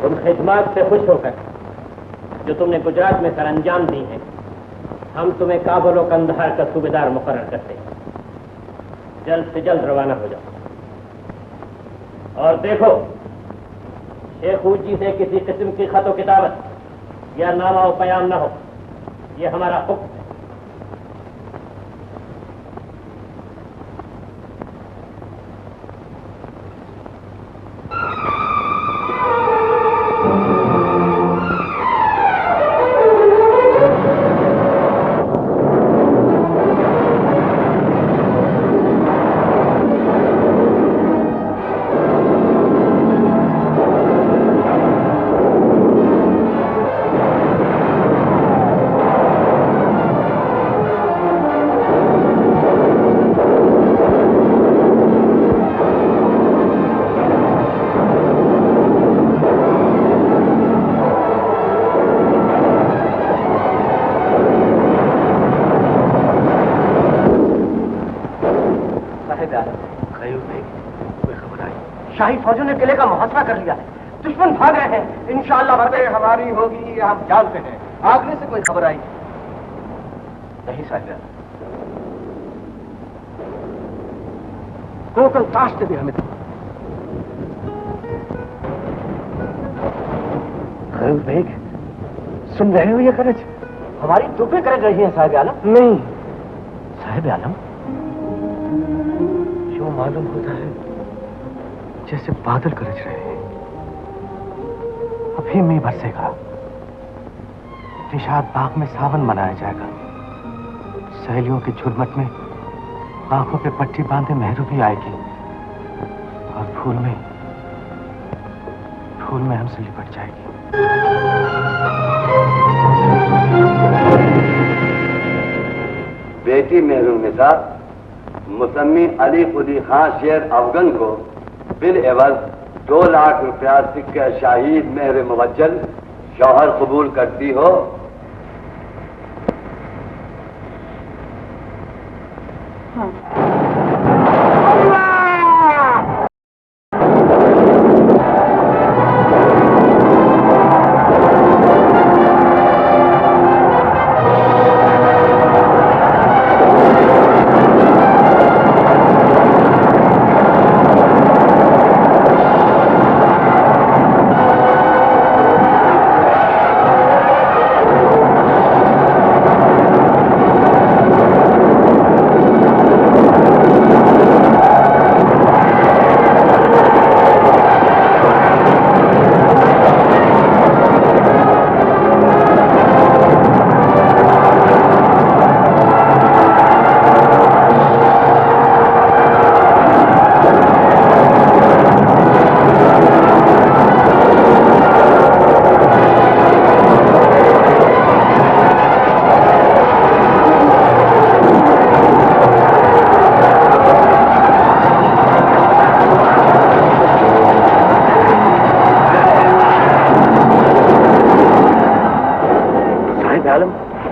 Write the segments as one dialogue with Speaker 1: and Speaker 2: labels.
Speaker 1: उन खिदमत से खुश होकर जो तुमने गुजरात में सरअंजाम दी हैं, हम तुम्हें काबुल और कंधार का सूबेदार मुकर्रर करते हैं। जल्द से जल्द रवाना हो जाओ। और देखो, शेख ऊजी से किसी किस्म की खत किताबत या नामा और पयाम न हो, ये हमारा हुक्म है।
Speaker 2: शाही फौजों ने किले का मुहासरा कर लिया है, दुश्मन भाग रहे हैं। इंशाअल्लाह फतेह हमारी होगी, ये हम जानते हैं। आगरे से कोई खबर आई नहीं साहिब? कोकल ताश दे हमें तो। खैर बेग, सुन रहे हो ये करज? हमारी तोपें कर रही हैं साहिब आलम। नहीं साहिब आलम, जो मालूम होता है जैसे बादल गरज रहे हैं। अभी मैं बरसेगा, निशाद बाग में सावन मनाया जाएगा। सहेलियों की झुरमट में आंखों पे पट्टी बांधे मेहरू भी आएगी और फूल में हमसे लिपट जाएगी।
Speaker 3: बेटी मेहरुन्निसा मुसम्मी अली खुदी खां शेर अफगन को बिल एवज 2 लाख रुपया सिक्के शाहीद मेहर मुवज्जल शौहर कबूल करती हो? हाँ।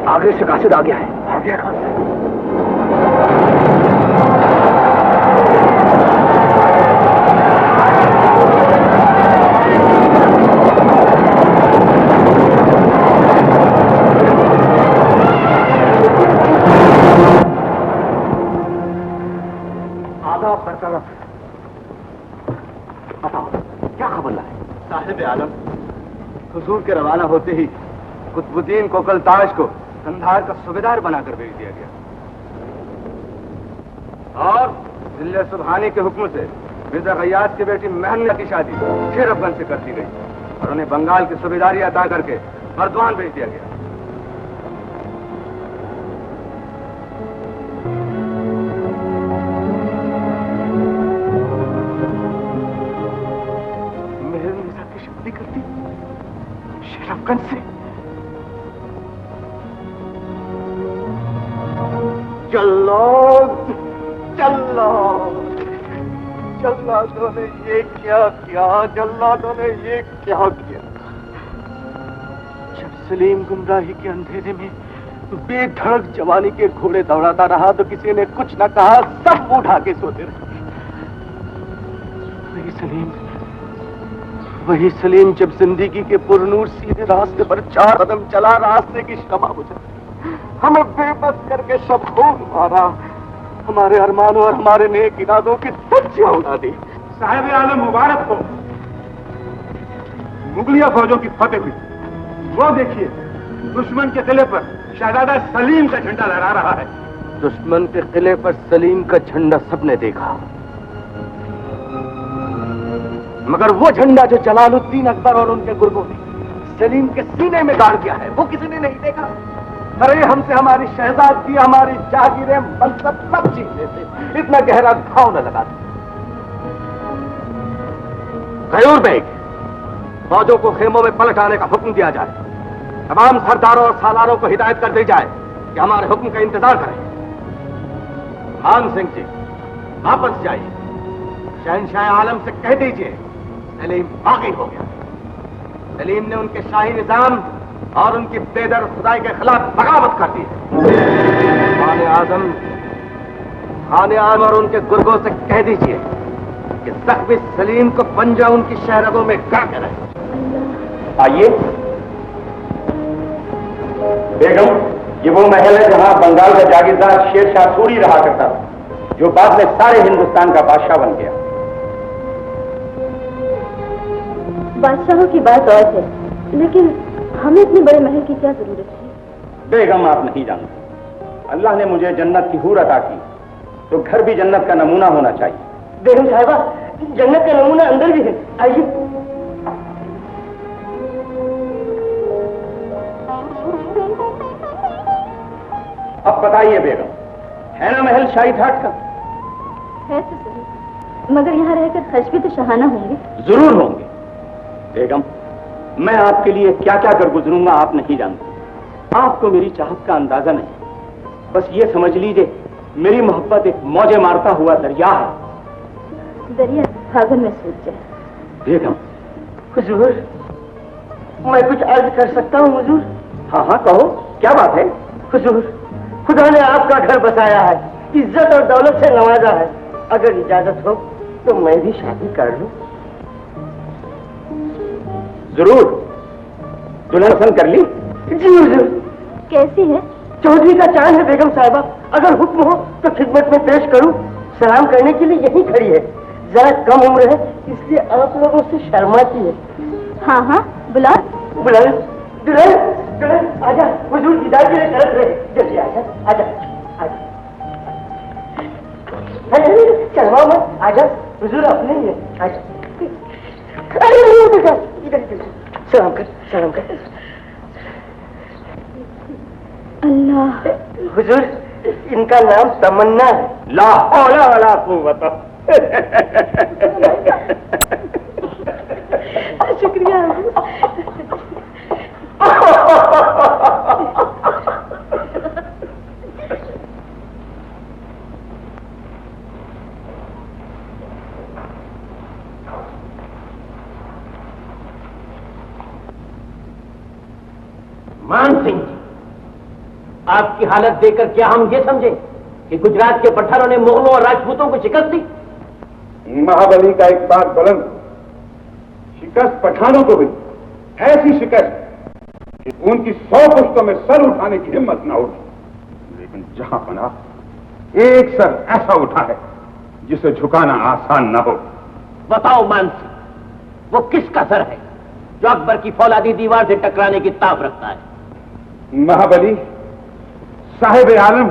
Speaker 2: आगरे से कासिद आ गया है। आ गया कहां से? आदाब बरकरार। बताओ क्या खबर लाए?
Speaker 3: साहिब आलम, हुजूर के रवाना होते ही कुतुबुद्दीन कोकल ताश को कंधार का सूबेदार बनाकर भेज दिया गया और जिले सुबहानी के हुक्म से मिर्जा गयास की बेटी महन्ना की शादी शेर अफगन से कर दी गई और उन्हें बंगाल की सूबेदारी अदा करके बर्दवान भेज दिया गया।
Speaker 2: मेहरुन्निसा की शादी कर दी शेर अफगन से? जल्लादों ने ये क्या किया? जल्लादों ने ये क्या किया? जब सलीम गुमराही के अंधेरे में बेधड़क जवानी के घोड़े दौड़ाता रहा तो किसी ने कुछ न कहा, सब उठा के सोते रहे। वही सलीम जब जिंदगी के पुरनूर सीधे रास्ते पर 4 कदम चला, रास्ते की शमा बुझा, हमें बेबस करके सब खून मारा, हमारे अरमानों और हमारे नेक इरादों की धज्जियां उड़ा दी।
Speaker 4: साहिब आलम मुबारक हो, मुगलिया फौजों की फतेह हुई। वो देखिए, दुश्मन के किले पर शहजादा सलीम का झंडा लहरा रहा है।
Speaker 2: दुश्मन के किले पर सलीम का झंडा सबने देखा, मगर वो झंडा जो जलालुद्दीन अकबर और उनके गुर्गों ने सलीम के सीने में गाड़ दिया है, वो किसी ने नहीं देखा। अरे हमसे हमारी शहजादी, हमारी जागीरें, मनसब सब छीन लेते, इतना गहरा घाव न लगा। गयूर बेग, फौजों को खेमों में पलट आने का हुक्म दिया जाए। तमाम सरदारों और सालारों को हिदायत कर दी जाए कि हमारे हुक्म का इंतजार करें। मान सिंह जी, वापस जाइए, शहंशाह आलम से कह दीजिए सलीम बागी हो गया। सलीम ने उनके शाही निजाम और उनकी बेदर्द खुदाई के खिलाफ बगावत कर दी है। खान आजम और उनके गुर्गों से कह दीजिए कि जख्मी सलीम को पंजा उनकी शहरगों में गाड़ के रहे।
Speaker 4: आइए बेगम, ये वो महल है जहां बंगाल का जागीरदार शेर शाह सूरी रहा करता था, जो बाद में सारे हिंदुस्तान का बादशाह बन गया।
Speaker 5: बादशाहों की बात और है, लेकिन हमें इतने बड़े महल की क्या जरूरत है?
Speaker 4: बेगम, आप नहीं जानते, अल्लाह ने मुझे जन्नत की हूर अता की, तो घर भी जन्नत का नमूना होना चाहिए।
Speaker 1: बेगम साहिबा, जन्नत का नमूना अंदर भी है, आइए।
Speaker 4: अब बताइए बेगम, है ना महल शाही ठाट का?
Speaker 5: है तो सही, मगर यहाँ रहकर खर्च भी तो शहाना होंगे।
Speaker 4: जरूर होंगे बेगम, मैं आपके लिए क्या क्या कर गुजरूंगा आप नहीं जानते। आपको मेरी चाहत का अंदाजा नहीं। बस ये समझ लीजिए, मेरी मोहब्बत एक मौजे मारता हुआ दरिया है।
Speaker 5: दरिया फागुन में सूख जाए।
Speaker 4: बेगम।
Speaker 1: हुजूर, मैं कुछ अर्ज कर सकता हूँ हुजूर?
Speaker 4: हाँ हाँ कहो, क्या बात है?
Speaker 1: हुजूर, खुदा ने आपका घर बसाया है, इज्जत और दौलत से नवाजा है। अगर इजाजत हो तो मैं भी शादी कर लूं।
Speaker 4: जरूर। दुल्हन पसंद कर ली?
Speaker 1: जी हुजूर।
Speaker 5: कैसी है?
Speaker 1: चौधरी का चांद है बेगम साहिबा, अगर हुक्म हो तो खिदमत में पेश करूं। सलाम करने के लिए यही खड़ी है, जरा कम उम्र है इसलिए आप लोगों से शर्माती है।
Speaker 5: हाँ हाँ, बुला।
Speaker 1: दुल्हन, दुल्हन, दुल्हन, आजा, हुजूर दीदार के लिए तरस रहे, जल्दी आजा, आजा, आजा। शर्मा मत, आजा, हुजूर अपने ही है, आजा। अरे इधर इधर, सलाम कर, सलाम कर।
Speaker 5: अल्लाह।
Speaker 1: हुजूर, इनका नाम तमन्ना है।
Speaker 4: ला हौला वला कुव्वत।
Speaker 5: शुक्रिया।
Speaker 1: मान सिंह जी, आपकी हालत देखकर क्या हम ये समझे कि गुजरात के पठानों ने मुगलों और राजपूतों को शिकस्त दी?
Speaker 4: महाबली का एक बात बुलंद, शिकस्त पठानों को हुई, ऐसी शिकस्त कि उनकी 100 पुश्तों में सर उठाने की हिम्मत ना उठी। लेकिन जहां बना एक सर ऐसा उठा है जिसे झुकाना आसान ना हो।
Speaker 1: बताओ मान सिंह, वो किसका सर है जो अकबर की फौलादी दीवार से टकराने की ताक रखता है?
Speaker 4: महाबली साहिब आलम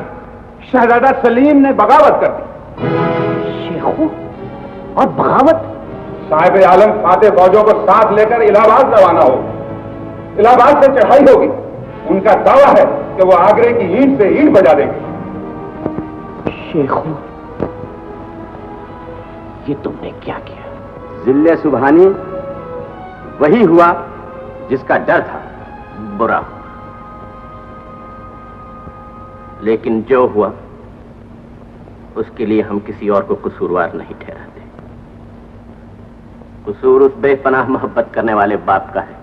Speaker 4: शहजादा सलीम ने बगावत कर दी।
Speaker 1: शेखू और बगावत?
Speaker 4: साहिब आलम फाते फौजों को साथ लेकर इलाहाबाद रवाना हो। इलाहाबाद से चढ़ाई होगी। उनका दावा है कि वो आगरे की ईंट से ईंट बजा देंगे।
Speaker 1: शेखू, ये तुमने क्या किया?
Speaker 2: जिल्ले सुबहानी वही हुआ जिसका डर था।
Speaker 1: बुरा, लेकिन जो हुआ उसके लिए हम किसी और को कसूरवार नहीं ठहराते। कसूर उस बेपनाह मोहब्बत करने वाले बाप का है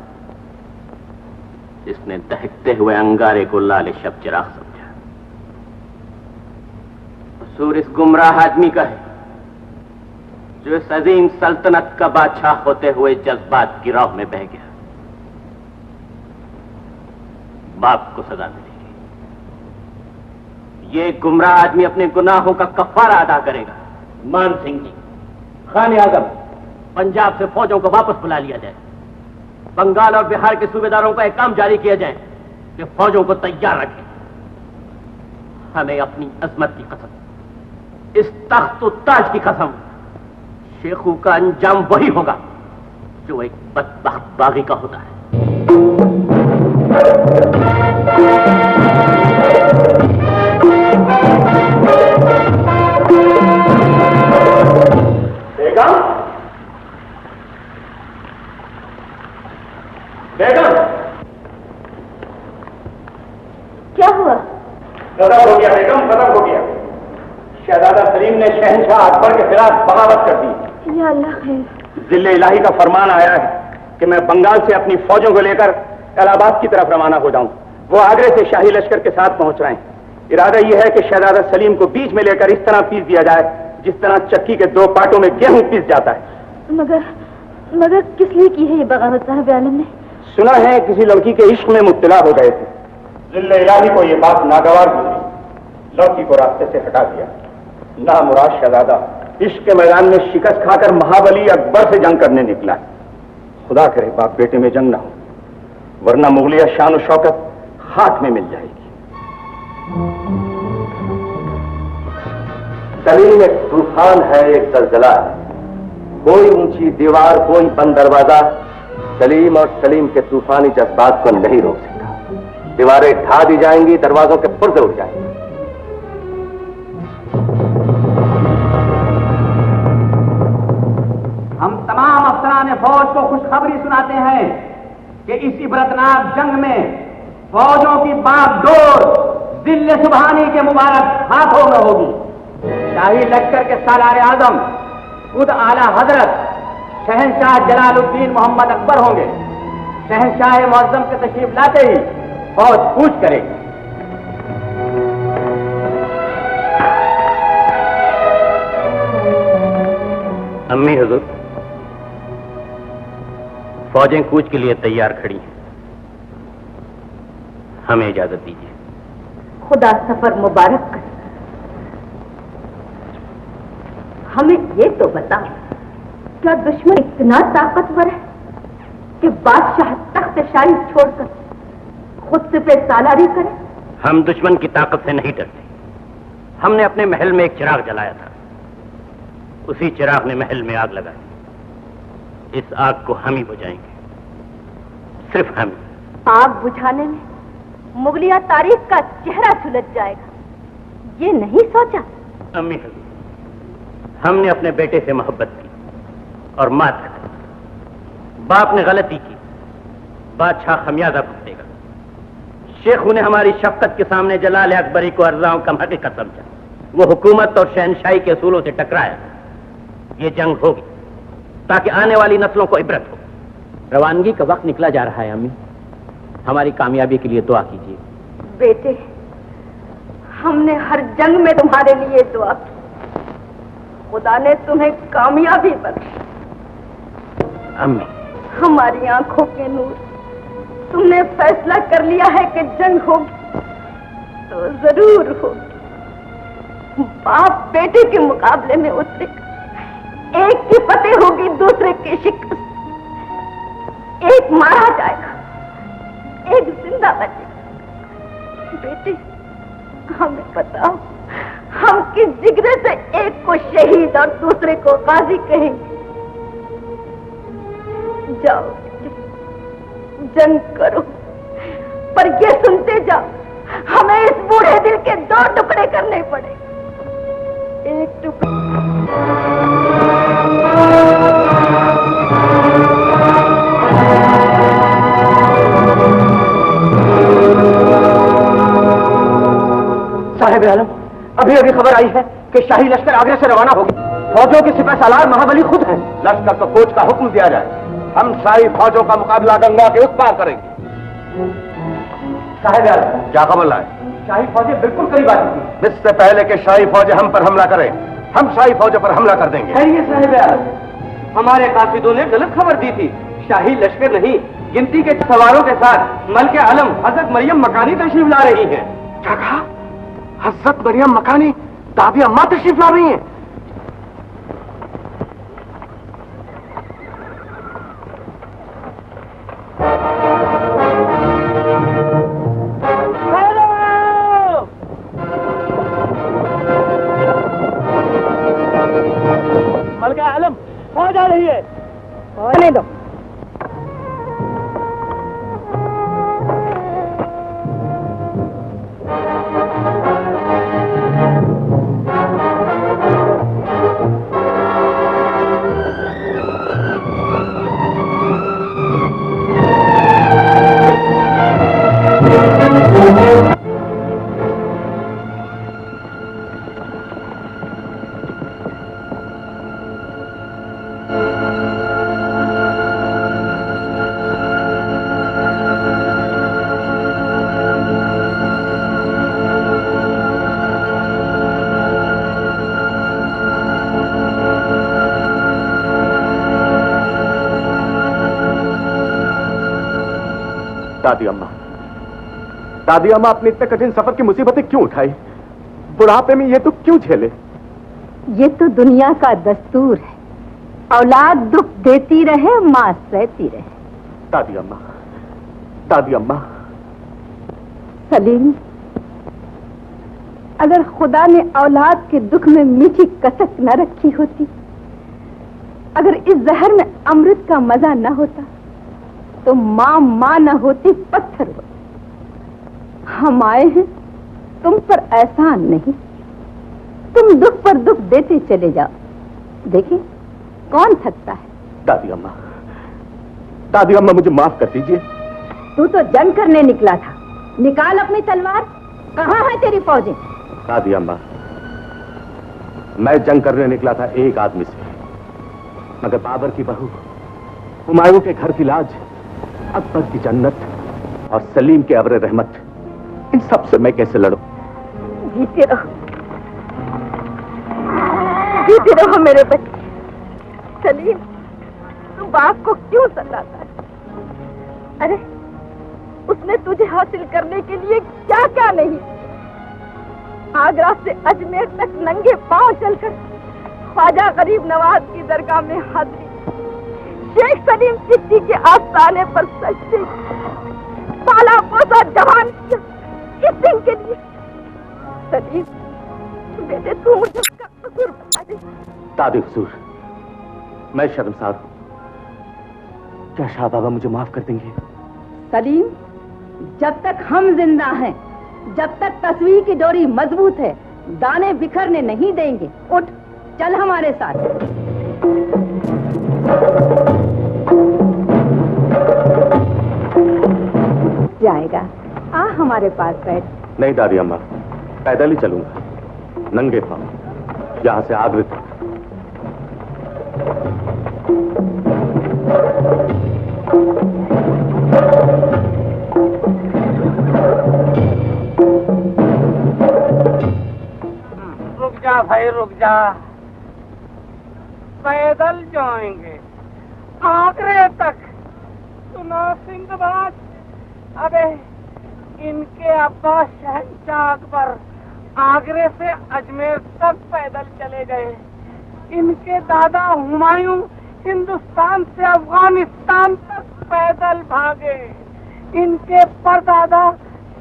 Speaker 1: जिसने दहकते हुए अंगारे को लाल शब चिराग समझा। कसूर इस गुमराह आदमी का है जो इस अजीम सल्तनत का बादशाह होते हुए जज्बात की राह में बह गया, बाप को सजा मिलेगी। ये गुमराह आदमी अपने गुनाहों का कफारा अदा करेगा। मान सिंह जी, खान आजम, पंजाब से फौजों को वापस बुला लिया जाए। बंगाल और बिहार के सूबेदारों को एक काम जारी किया जाए कि फौजों को तैयार रखें। हमें अपनी अजमत की कसम, इस तख्त ताज की कसम, शेखू का अंजाम वही होगा जो एक बदबख्त बागी का होता है।
Speaker 4: बेगम, बेगम,
Speaker 5: क्या हुआ?
Speaker 4: खत्म हो गया बेगम, खत्म हो गया। शहजादा सलीम ने शहंशाह अकबर के खिलाफ बगावत कर दी।
Speaker 5: या अल्लाह खैर।
Speaker 4: जिले इलाही का फरमान आया है कि मैं बंगाल से अपनी फौजों को लेकर इलाहाबाद की तरफ रवाना हो जाऊं। वो आगरे से शाही लश्कर के साथ पहुंच रहे हैं। इरादा यह है कि शहजादा सलीम को बीच में लेकर इस तरह पीस दिया जाए जिस तरह चक्की के दो पाटों में गेहूं पीस जाता है।
Speaker 5: मगर किस लिए की है ये बगावत साहब आलम ने?
Speaker 4: सुना है किसी लड़की के इश्क में मुब्तला हो गए थे। जिले इलाही को यह बात नागवार गुजरी, लड़की को रास्ते से हटा दिया। ना मुराद शहजादा इश्क के मैदान में शिकस्त खाकर महाबली अकबर से जंग करने निकला। खुदा करे बाप बेटे में जंग ना हो, वरना मुगलिया शान और शौकत खाक में मिल जाएगी।
Speaker 3: सलीम एक तूफान है, एक जलजला है। कोई ऊंची दीवार, कोई बंद दरवाजा सलीम और सलीम के तूफानी जज्बात को नहीं रोक सकता। दीवारें ढा दी जाएंगी, दरवाजों के पुर्जे उठ जाएंगे।
Speaker 6: हम तमाम अफसरान फौज को खुशखबरी सुनाते हैं कि इस इबरतनाक जंग में फौजों की बागडोर जिले सुबहानी के मुबारक हाथों में होगी। शाही लश्कर के सालार आजम खुद आला हजरत शहंशाह जलालुद्दीन मोहम्मद अकबर होंगे। शहंशाह मुअज्जम के तशरीफ लाते ही फौज कूच करेगी।
Speaker 1: अम्मी हुजूर, फौजें कूच के लिए तैयार खड़ी हैं, हमें इजाजत दीजिए।
Speaker 5: खुदा सफर मुबारक कर। हमें ये तो बताओ, क्या दुश्मन इतना ताकतवर है कि बादशाह तख्त शाही छोड़कर खुद से पे सालारी करे?
Speaker 1: हम दुश्मन की ताकत से नहीं डरते। हमने अपने महल में एक चिराग जलाया था, उसी चिराग ने महल में आग लगाई। इस आग को हम ही बुझाएंगे, सिर्फ हम।
Speaker 5: आग बुझाने में मुगलिया तारीख का चेहरा सुलझ जाएगा, ये नहीं सोचा?
Speaker 1: अम्मी हुजूर, हमने अपने बेटे से मोहब्बत की और मात खाई। बाप ने गलती की, बादशाह खमियाजा भुगतेगा। शेखू ने हमारी शफकत के सामने जलाल अकबरी को अर्जाओं कम हकीकत समझा। वो हुकूमत और शहनशाही के असूलों से टकराया। ये जंग होगी ताकि आने वाली नस्लों को इबरत हो। रवानगी का वक्त निकला जा रहा है अम्मी, हमारी कामयाबी के लिए दुआ कीजिए।
Speaker 5: बेटे, हमने हर जंग में तुम्हारे लिए दुआ की, खुदा ने तुम्हें कामयाबी बख्शी।
Speaker 1: अम्मी,
Speaker 5: हमारी आंखों के नूर, तुमने फैसला कर लिया है कि जंग होगी तो जरूर होगी। बाप बेटे के मुकाबले में उतरेगा, एक की फतेह होगी, दूसरे की शिकस्त। एक मारा जाएगा, एक जिंदा बचेगा। बेटे, हमें बताओ, हम किस जिगरे से एक को शहीद और दूसरे को गाजी कहेंगे? जाओ, जंग करो, पर ये सुनते जाओ, हमें इस बूढ़े दिल के 2 टुकड़े करने पड़े। एक टुकड़ा
Speaker 6: साहिब आलम, अभी अभी खबर आई है कि शाही लश्कर आगरे से रवाना होगी। फौजों के सिपह सालार महाबली खुद हैं।
Speaker 2: लश्कर को फौज का हुक्म दिया जाए, हम सारी फौजों का मुकाबला गंगा के उस पार करेंगे।
Speaker 6: साहिब आलम,
Speaker 2: क्या खबर लाए?
Speaker 6: शाही फौजें बिल्कुल करीब आ चुकी हैं।
Speaker 2: इससे पहले कि शाही फौजें हम पर हमला करें, हम शाही फौज पर हमला कर देंगे।
Speaker 6: खैरिए साहिब, हमारे काफिदों ने गलत खबर दी थी। शाही लश्कर नहीं, गिनती के सवारों के साथ मलके आलम हजरत मरियम मकानी तशरीफ ला रही हैं।
Speaker 2: क्या कहा? हजरत मरियम मकानी दादी अम्मा तशरीफ ला रही हैं?
Speaker 1: मलका आलम फौज आ रही है।
Speaker 5: आने दो।
Speaker 2: दादी अम्मा अपने इतने कठिन सफर की मुसीबतें क्यों उठाई? बुढ़ापे में ये तो क्यों झेले?
Speaker 5: ये तो दुनिया का दस्तूर है। औलाद दुख देती रहे, माँ सहती रहे।
Speaker 2: दादी अम्मा।
Speaker 5: सलीम, अगर खुदा ने औलाद के दुख में मीठी कसक न रखी होती, अगर इस जहर में अमृत का मजा न होता, तो माँ न होती, पत्थर होती। हम आए हैं तुम पर एहसान नहीं, तुम दुख पर दुख देते चले जाओ। देखिए कौन थकता है।
Speaker 2: दादी अम्मा मुझे माफ कर दीजिए।
Speaker 5: तू तो जंग करने निकला था, निकाल अपनी तलवार। कहाँ है तेरी फौजें?
Speaker 2: दादी अम्मा, मैं जंग करने निकला था एक आदमी से, मगर बाबर की बहू, हुमायूं के घर की लाज, अकबर की जन्नत और सलीम के अब्र रहमत, इन सब से मैं कैसे लड़ूं?
Speaker 5: जीते रहो मेरे बच्चे। सलीम, तू बाप को क्यों सताता है? अरे उसने तुझे हासिल करने के लिए क्या क्या नहीं। आगरा से अजमेर तक नंगे पांव चलकर ख्वाजा गरीब नवाज की दरगाह में हाजिरी, शेख सलीम चिश्ती के आस्थाने पर सजदे, पाला पोसा जवान किया इस दिन के लिए। सलीम बेटे, तू मुझे उसका कसूर बता दे।
Speaker 2: दादी हुजूर, मैं शर्मसार हूं। क्या शाह बाबा मुझे माफ कर देंगे?
Speaker 5: सलीम, जब तक हम जिंदा हैं, जब तक तस्वीर की डोरी मजबूत है, दाने बिखरने नहीं देंगे। उठ, चल हमारे साथ। जाएगा, आ हमारे पास बैठ।
Speaker 2: नहीं दादी अम्मा, पैदल ही चलूंगा, नंगे पांव, यहां से आगरे तक।
Speaker 6: रुक जा भाई, रुक जा। पैदल जाएंगे आगरे तक? सुनो सिंहबाज, अबे इनके अब्बा शहंशाह अकबर आगरे से अजमेर तक पैदल चले गए। इनके दादा हुमायूं हिंदुस्तान से अफगानिस्तान तक पैदल भागे। इनके परदादा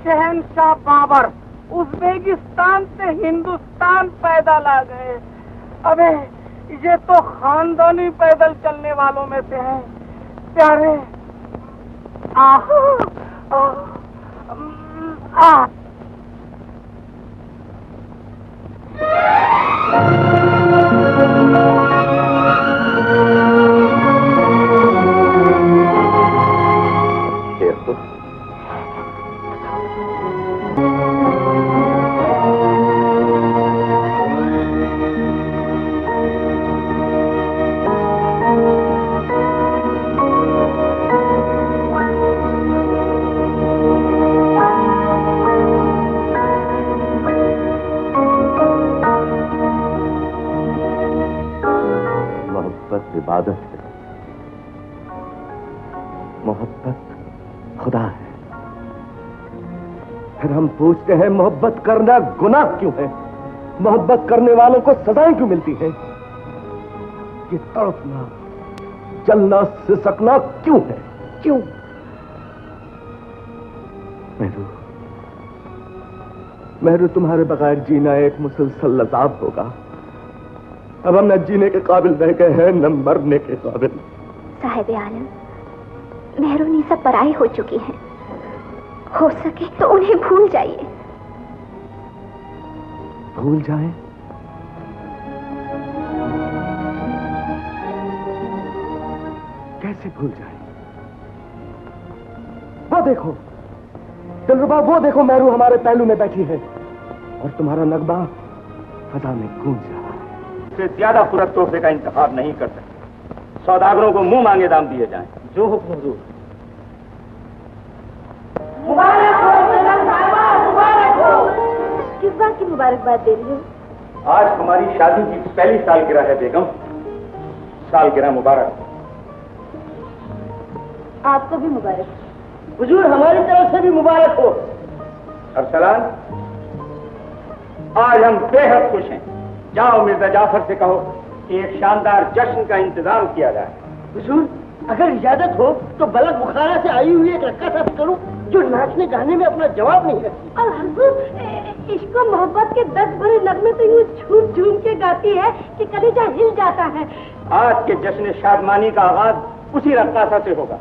Speaker 6: शहंशाह बाबर उज्बेकिस्तान से हिंदुस्तान पैदल आ गए। अबे ये तो खानदानी पैदल चलने वालों में से हैं। प्यारे,
Speaker 2: आदत है, मोहब्बत खुदा है। फिर हम पूछते हैं मोहब्बत करना गुनाह क्यों है? मोहब्बत करने वालों को सजाएं क्यों मिलती हैं? ये तड़पना, जलना, सिसकना क्यों है? क्यों? मेहरू, तुम्हारे बगैर जीना एक मुसलसल अज़ाब होगा। अब हम न जीने के काबिल रह गए हैं, न मरने के काबिल।
Speaker 7: साहिब आलम, मेहरूनी सब पराई हो चुकी हैं। हो सके तो उन्हें भूल जाइए।
Speaker 2: भूल जाए? कैसे भूल जाए? वो देखो दिलरुबा, वो देखो मेहरू हमारे पहलू में बैठी है और तुम्हारा नगमा फजा में गूंज रहा है।
Speaker 6: इससे ज्यादा खूबसूरत तोहफे का इंतखाब नहीं कर सकते। सौदागरों को मुंह मांगे दाम दिए जाएं।
Speaker 1: जो हुक्म हुजूर।
Speaker 5: मुबारक हो बेगम साहिबा, मुबारक हो। किस बात की मुबारकबाद दे रही हो?
Speaker 6: आज हमारी शादी की पहली सालगिरह है बेगम। सालगिरह मुबारक।
Speaker 5: आपको भी मुबारक।
Speaker 1: हुजूर हमारी तरफ से भी मुबारक हो।
Speaker 6: अरसलान, आज हम बेहद खुश हैं। जाओ मिर्जा जाफर से कहो कि एक शानदार जश्न का इंतजाम किया जाए।
Speaker 1: हुजूर अगर इजाजत हो तो बलक बुखारा से आई हुई एक रक्का करूं जो नाचने गाने में अपना जवाब नहीं रखती।
Speaker 5: और हुजूर इश्क और मोहब्बत के 10 बड़े नगमे तो यूं झूम झूम के गाती है कि कलेजा हिल जाता है।
Speaker 6: आज के जश्न शादमानी का आगाज उसी रक्कासा से होगा।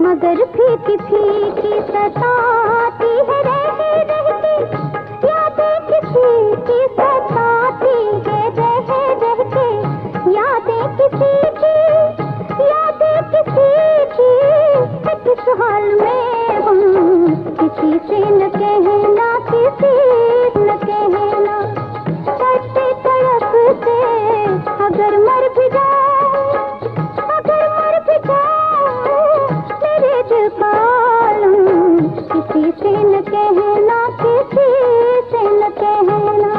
Speaker 7: मगर फीकी फीकी सताती है रह के
Speaker 8: अगर मर भी जाऊं, अगर मर भी जाऊं, मेरे दिल का आलम किसी से न कहना, किसी से न कहना।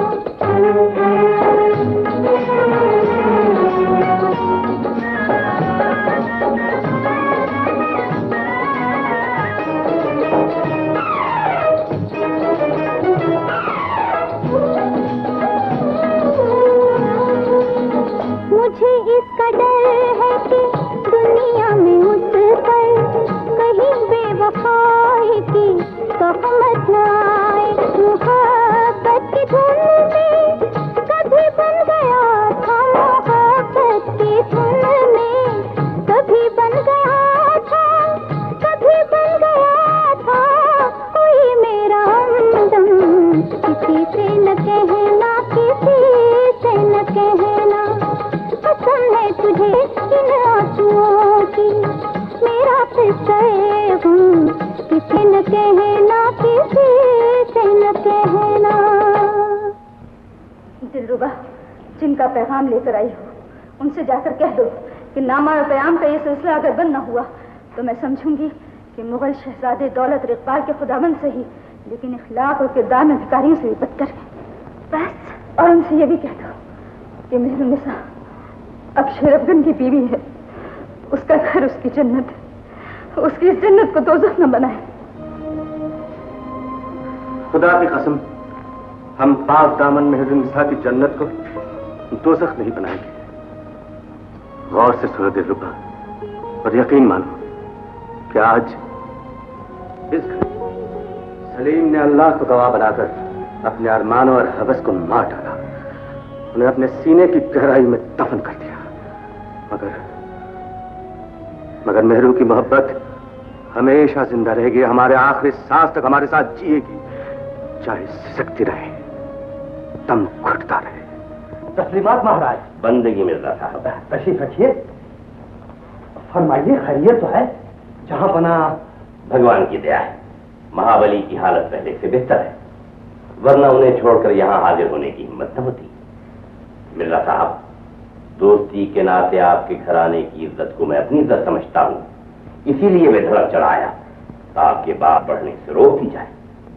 Speaker 8: मुझे इसका डर है कि दुनिया में उस पर कहीं बेवफाई की तहमत न आए। मोहब्बत की धुन में कभी बन गया था, मोहब्बत की धुन में कभी बन गया था, कभी बन गया था कोई मेरा हमदम। किसी से न कहना, किसी से न कहना। कसम है तुझे इन आंसुओं की, मेरा पैगाम किसी न कहना, किसी से न कहना।
Speaker 5: दिलरुबा, जिनका पैगाम लेकर आई हो उनसे जाकर कह दो कि नामा और प्याम का ये सिलसिला अगर बंद न हुआ तो मैं समझूंगी कि मुगल शहजादे दौलत इकबाल के खुदाबंद से ही, लेकिन इखलाक और किरदार में भिखारियों से भी बदतर है। बस। और उनसे ये भी कह दो कि मेहरुन्निसा अब शेर अफगन की बीवी है, उसका घर उसकी जन्नत है, उसकी इस जन्नत को दोज़ख न बनाए।
Speaker 2: खुदा की कसम, हम पाक दामन मेहरुन्निसा की जन्नत को दोज़ख नहीं बनाएंगे। गौर से सुनो दिलरुबा और यकीन मानो कि आज इस घर सलीम ने अल्लाह को गवाह बनाकर अपने अरमानों और हवस को मार डाला, उन्हें अपने सीने की गहराई में दफन कर दिया। मगर मेहरू की मोहब्बत हमेशा जिंदा रहेगी, हमारे आखिरी सांस तक हमारे साथ जिएगी, चाहे सिसकती रहे, दम घुटता रहे।
Speaker 6: तस्लीमात महाराज।
Speaker 1: बंदगी मिर्जा साहब।
Speaker 6: तशरीफ रखिए, फरमाइए, खैरियत तो है? जहां बना
Speaker 1: भगवान की दया है, महाबली की हालत पहले से बेहतर है, वरना उन्हें छोड़कर यहां हाजिर होने की हिम्मत न होती। मिर्जा साहब, दोस्ती के नाते आपके घराने की इज्जत को मैं अपनी इज्जत समझता हूँ, इसीलिए वे धड़क चढ़ाया ताकि बात बढ़ने से रोक दी जाए।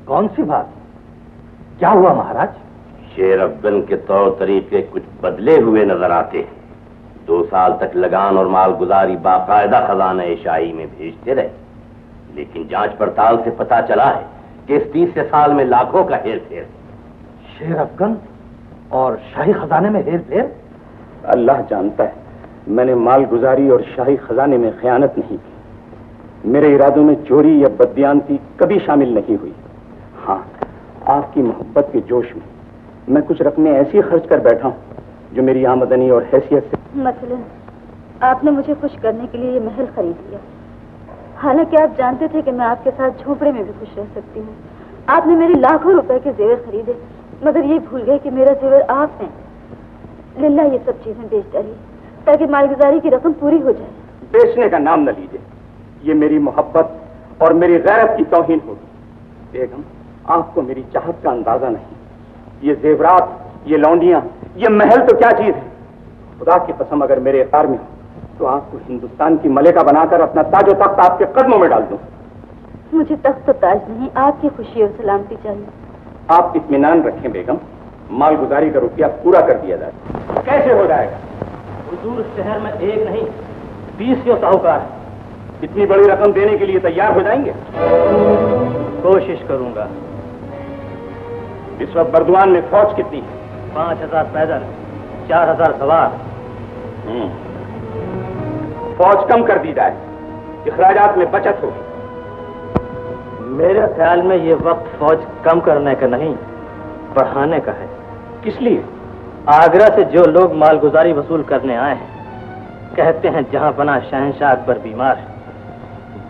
Speaker 6: कौन सी बात? क्या हुआ महाराज?
Speaker 1: शेर अफगन के तौर तरीके कुछ बदले हुए नजर आते हैं। 2 साल तक लगान और मालगुजारी बाकायदा खजाना शाही में भेजते रहे, लेकिन जांच पड़ताल से पता चला है कि इस 30 साल में लाखों का हेर फेर।
Speaker 6: शेर अफगन और शाही खजाने में हेर फेर?
Speaker 9: अल्लाह जानता है, मैंने मालगुजारी और शाही खजाने में खयानत नहीं की। मेरे इरादों में चोरी या बददियानती कभी शामिल नहीं हुई। हाँ, आपकी मोहब्बत के जोश में मैं कुछ रकमें ऐसी खर्च कर बैठा हूँ जो मेरी आमदनी और हैसियत से।
Speaker 5: मसलन आपने मुझे खुश करने के लिए ये महल खरीद लिया, हालांकि आप जानते थे कि मैं आपके साथ झोपड़े में भी खुश रह सकती हूँ। आपने मेरे लाखों रुपए के जेवर खरीदे, मगर ये भूल गए कि मेरा जेवर आप हैं। लिल्ला ये सब चीजें बेच डालिए ताकि मालगुजारी की रकम पूरी हो जाए।
Speaker 9: बेचने का नाम न लीजिए, ये मेरी मोहब्बत और मेरी गैरत की तौहीन होगी। बेगम, आपको मेरी चाहत का अंदाजा नहीं। ये जेवरात, ये लौंडियां, ये महल तो क्या चीज है। खुदा की कसम, अगर मेरे इख्तियार में हो तो आपको हिंदुस्तान की मलिका बनाकर अपना ताजो तख्त आपके कदमों में डाल दूं।
Speaker 5: मुझे तख्त ताज नहीं, आपकी खुशी और सलामती चाहिए।
Speaker 9: आप इत्मीनान रखें बेगम, मालगुजारी का रुपया पूरा कर दिया जाए। कैसे हो जाएगा?
Speaker 1: हुजूर, शहर में एक नहीं 20 साहूकार है।
Speaker 9: इतनी बड़ी रकम देने के लिए तैयार हो जाएंगे?
Speaker 1: कोशिश करूंगा।
Speaker 9: इस वक्त बर्दवान में फौज कितनी है?
Speaker 1: 5000 पैदल, 4000 सवार।
Speaker 9: फौज कम कर दी जाए, इखराजात में बचत होगी।
Speaker 1: मेरे ख्याल में ये वक्त फौज कम करने का नहीं, बढ़ाने का है।
Speaker 9: किस लिए?
Speaker 1: आगरा से जो लोग मालगुजारी वसूल करने आए हैं, कहते हैं जहां बना शहंशाह अकबर बीमार है,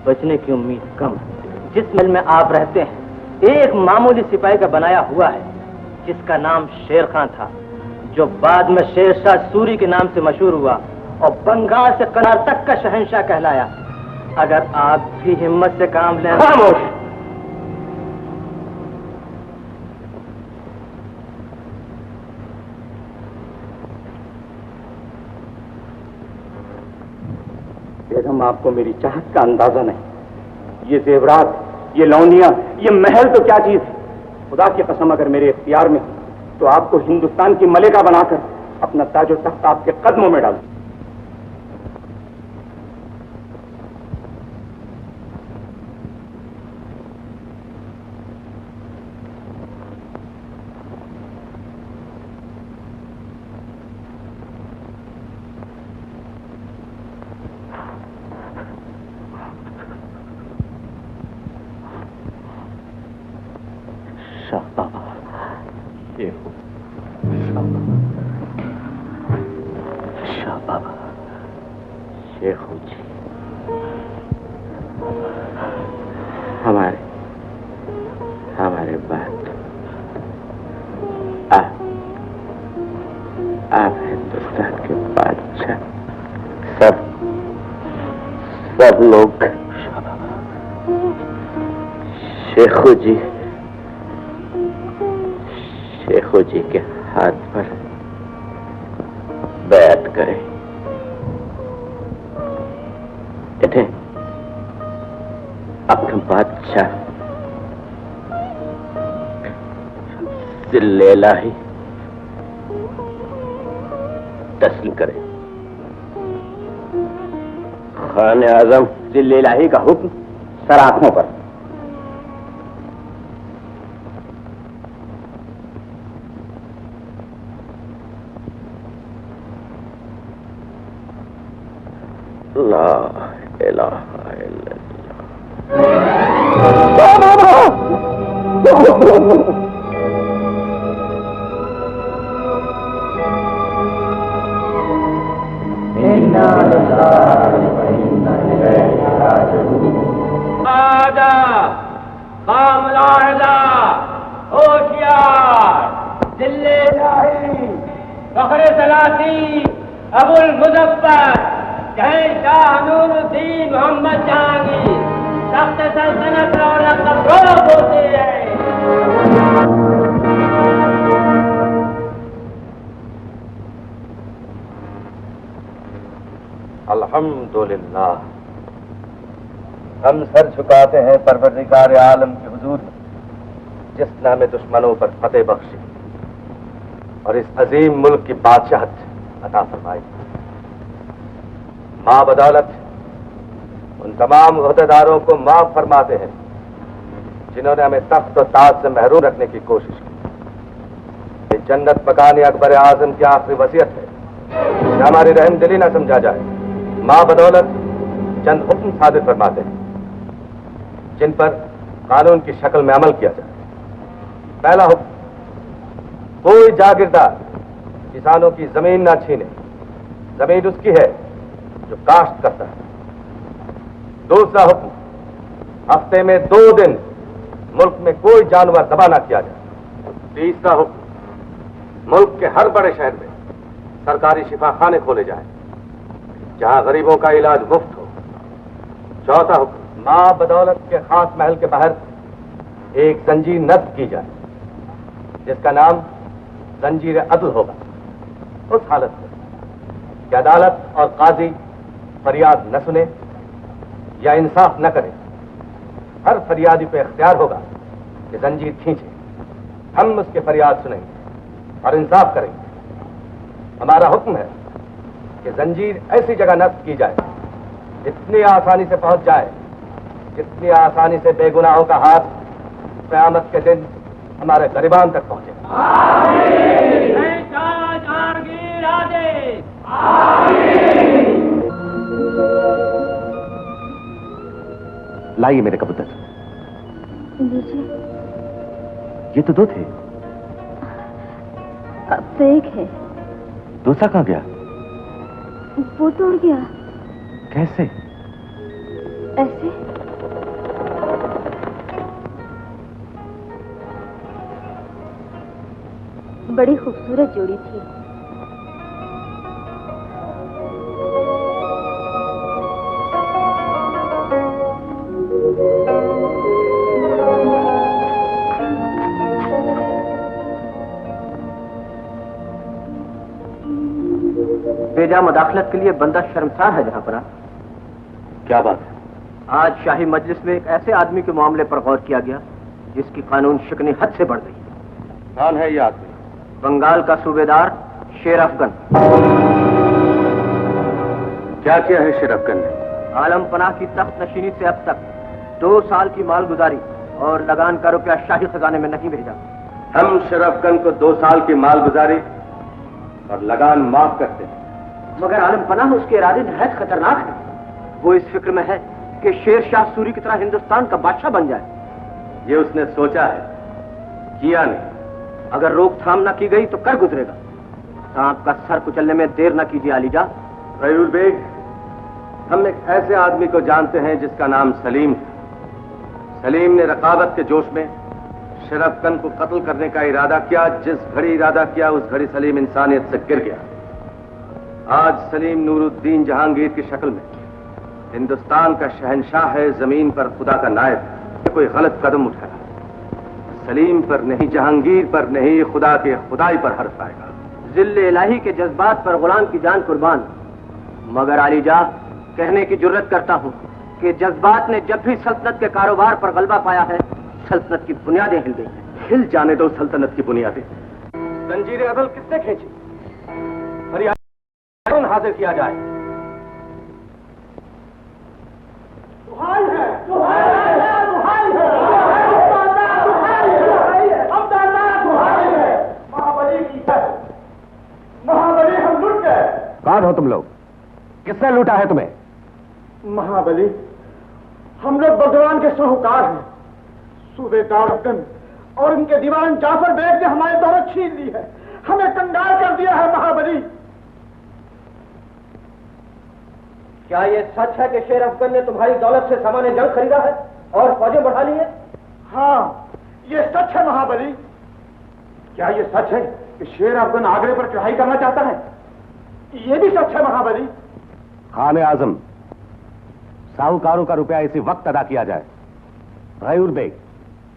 Speaker 1: बचने की उम्मीद कम है। जिस महल में आप रहते हैं एक मामूली सिपाही का बनाया हुआ है, जिसका नाम शेर खां था, जो बाद में शेरशाह सूरी के नाम से मशहूर हुआ और बंगाल से कनार तक का शहंशाह कहलाया। अगर आप भी हिम्मत से काम लें।
Speaker 9: खामोश! बेगम, आपको मेरी चाहत का अंदाजा नहीं। ये जेवरात, ये लौंडियां, ये महल तो क्या चीज है। खुदा की कसम अगर मेरे इख्तियार में तो आपको हिंदुस्तान की मलिका बनाकर अपना ताजो तख्त आपके कदमों में डाल।
Speaker 1: हमारे बाद आप हिंदुस्तान के बादशाह, सब लोग शेखू जी के हाथ पर बैत करें। इन्हें अपना बादशाह जिल्ले-ए-इलाही तस्लीम करें। खाने आजम जिल्ले-ए-इलाही का हुक्म सर आंखों पर। ला इलाहा इल्लल्लाह।
Speaker 6: होशियार जिल्ले-ए-इलाही फखरे सलासी अबुल मुजफ्फर शहंशाह नूरुद्दीन मोहम्मद जहांगीर तख्त सल्तनत और कब्रों होते हैं।
Speaker 2: अल्हम्दुलिल्लाह, हम सर झुकाते हैं परवरदिगार आलम के हुजूर में, जिसने हमें दुश्मनों पर फतेह बख्शी और इस अजीम मुल्क की बादशाहत अता फरमाई। मां बदौलत उन तमाम ओहदेदारों को माफ फरमाते हैं जिन्होंने हमें तख्त और ताज से महरूम रखने की कोशिश की। ये जन्नत मकान अकबर आजम की आखिरी वसीयत है, हमारी रहमदिली न समझा जाए। मां बदौलत चंद हुक्म सादिर फरमाते हैं जिन पर कानून की शक्ल में अमल किया जाए। पहला हुक्म, कोई जागीरदार किसानों की जमीन न छीने। जमीन उसकी है जो काश्त करता है। दूसरा हुक्म, हफ्ते में 2 दिन मुल्क में कोई जानवर दबा न किया जाए। तीसरा हुक्म, मुल्क के हर बड़े शहर में सरकारी शिफाखाने खोले जाएं जहां गरीबों का इलाज मुफ्त हो। चौथा हुक्म, मां बदौलत के खास महल के बाहर एक जंजीर नस्ब की जाए जिसका नाम जंजीर अदल होगा। उस हालत में कि अदालत और काजी फरियाद न सुने या इंसाफ न करे, हर फरियादी को इख्तियार होगा कि जंजीर खींचे। हम उसके फरियाद सुनेंगे और इंसाफ करेंगे। हमारा हुक्म है कि जंजीर ऐसी जगह नस्ब की जाए जितनी आसानी से पहुंच जाए, जितनी आसानी से बेगुनाहों का हाथ क़यामत के दिन हमारे गरीबान तक पहुंचे। लाइए मेरे कबूतर।
Speaker 5: लीजिए।
Speaker 2: ये तो 2 थे।
Speaker 5: अब तो एक है।
Speaker 2: दूसरा कहाँ गया?
Speaker 5: वो तो उड़ गया।
Speaker 2: कैसे?
Speaker 5: ऐसे। बड़ी खूबसूरत जोड़ी थी।
Speaker 1: बेजा मुदाखलत के लिए बंदा शर्मसार है जहां पर।
Speaker 2: क्या बात है?
Speaker 1: आज शाही मजलिस में एक ऐसे आदमी के मामले पर गौर किया गया जिसकी कानून शिकनी हद से बढ़ गई।
Speaker 2: कौन है ये आदमी?
Speaker 1: बंगाल का सूबेदार शेर अफगन।
Speaker 2: क्या किया है शेर अफगन ने?
Speaker 1: आलम पनाह की तख्त नशीनी से अब तक 2 साल की मालगुजारी और लगान का रुपया शाही खजाने में नहीं भेजा।
Speaker 2: हम शेर अफगन को 2 साल की मालगुजारी और लगान माफ करते हैं,
Speaker 1: मगर आलम पनाह उसके इरादे नहायत खतरनाक है। वो इस फिक्र में है कि शेर शाह सूरी की तरह हिंदुस्तान का बादशाह बन जाए।
Speaker 2: ये उसने सोचा है, किया नहीं।
Speaker 1: अगर रोकथाम न की गई तो कर गुजरेगा। सांप का सर कुचलने में देर न कीजिए आलीजा।
Speaker 2: रयूल बेग, हम एक ऐसे आदमी को जानते हैं जिसका नाम सलीम था। सलीम ने रकाबत के जोश में शेर अफगन को कत्ल करने का इरादा किया। जिस घड़ी इरादा किया उस घड़ी सलीम इंसानियत से गिर गया। आज सलीम नूरुद्दीन जहांगीर की शक्ल में हिंदुस्तान का शहंशाह है, जमीन पर खुदा का नायब है। कोई गलत कदम उठाया, सलीम पर नहीं, जहांगीर पर नहीं, खुदा के खुदाई पर हर्फ आएगा।
Speaker 1: जिल्ले इलाही के जज्बात पर गुलाम की जान कुर्बान। मगर आलीजा, कहने की जुर्रत करता हूँ कि जज्बात ने जब भी सल्तनत के कारोबार पर गलबा पाया है, सल्तनत की बुनियादें हिल गई हैं।
Speaker 2: हिल जाने दो सल्तनत की बुनियादें। जंजीर अदल किसने खींची? फरियाद हाजिर किया जाए।
Speaker 6: दुहाई है, दुहाई है, दुहाई है, दुहाई है। महाबली की है, महाबली हम लुट गए।
Speaker 2: कौन हो तुम लोग? किसने लूटा है तुम्हें?
Speaker 6: महाबली, हम लोग बगवान के साहूकार हैं। सूबेदार अफगन और उनके दीवान जाफर बेग ने हमारी दौलत छीन ली है, हमें कंगाल कर दिया है महाबली।
Speaker 1: क्या ये सच है कि शेर अफगन ने तुम्हारी दौलत से सामान जंग खरीदा है और फौजें बढ़ा ली है?
Speaker 6: हाँ, ये सच है महाबली। क्या ये सच है कि शेर अफगन आगरे पर चढ़ाई करना चाहता है? ये भी सच है महाबली।
Speaker 2: खान आजम, साहूकारों का रुपया इसी वक्त अदा किया जाए। गयूर बेग,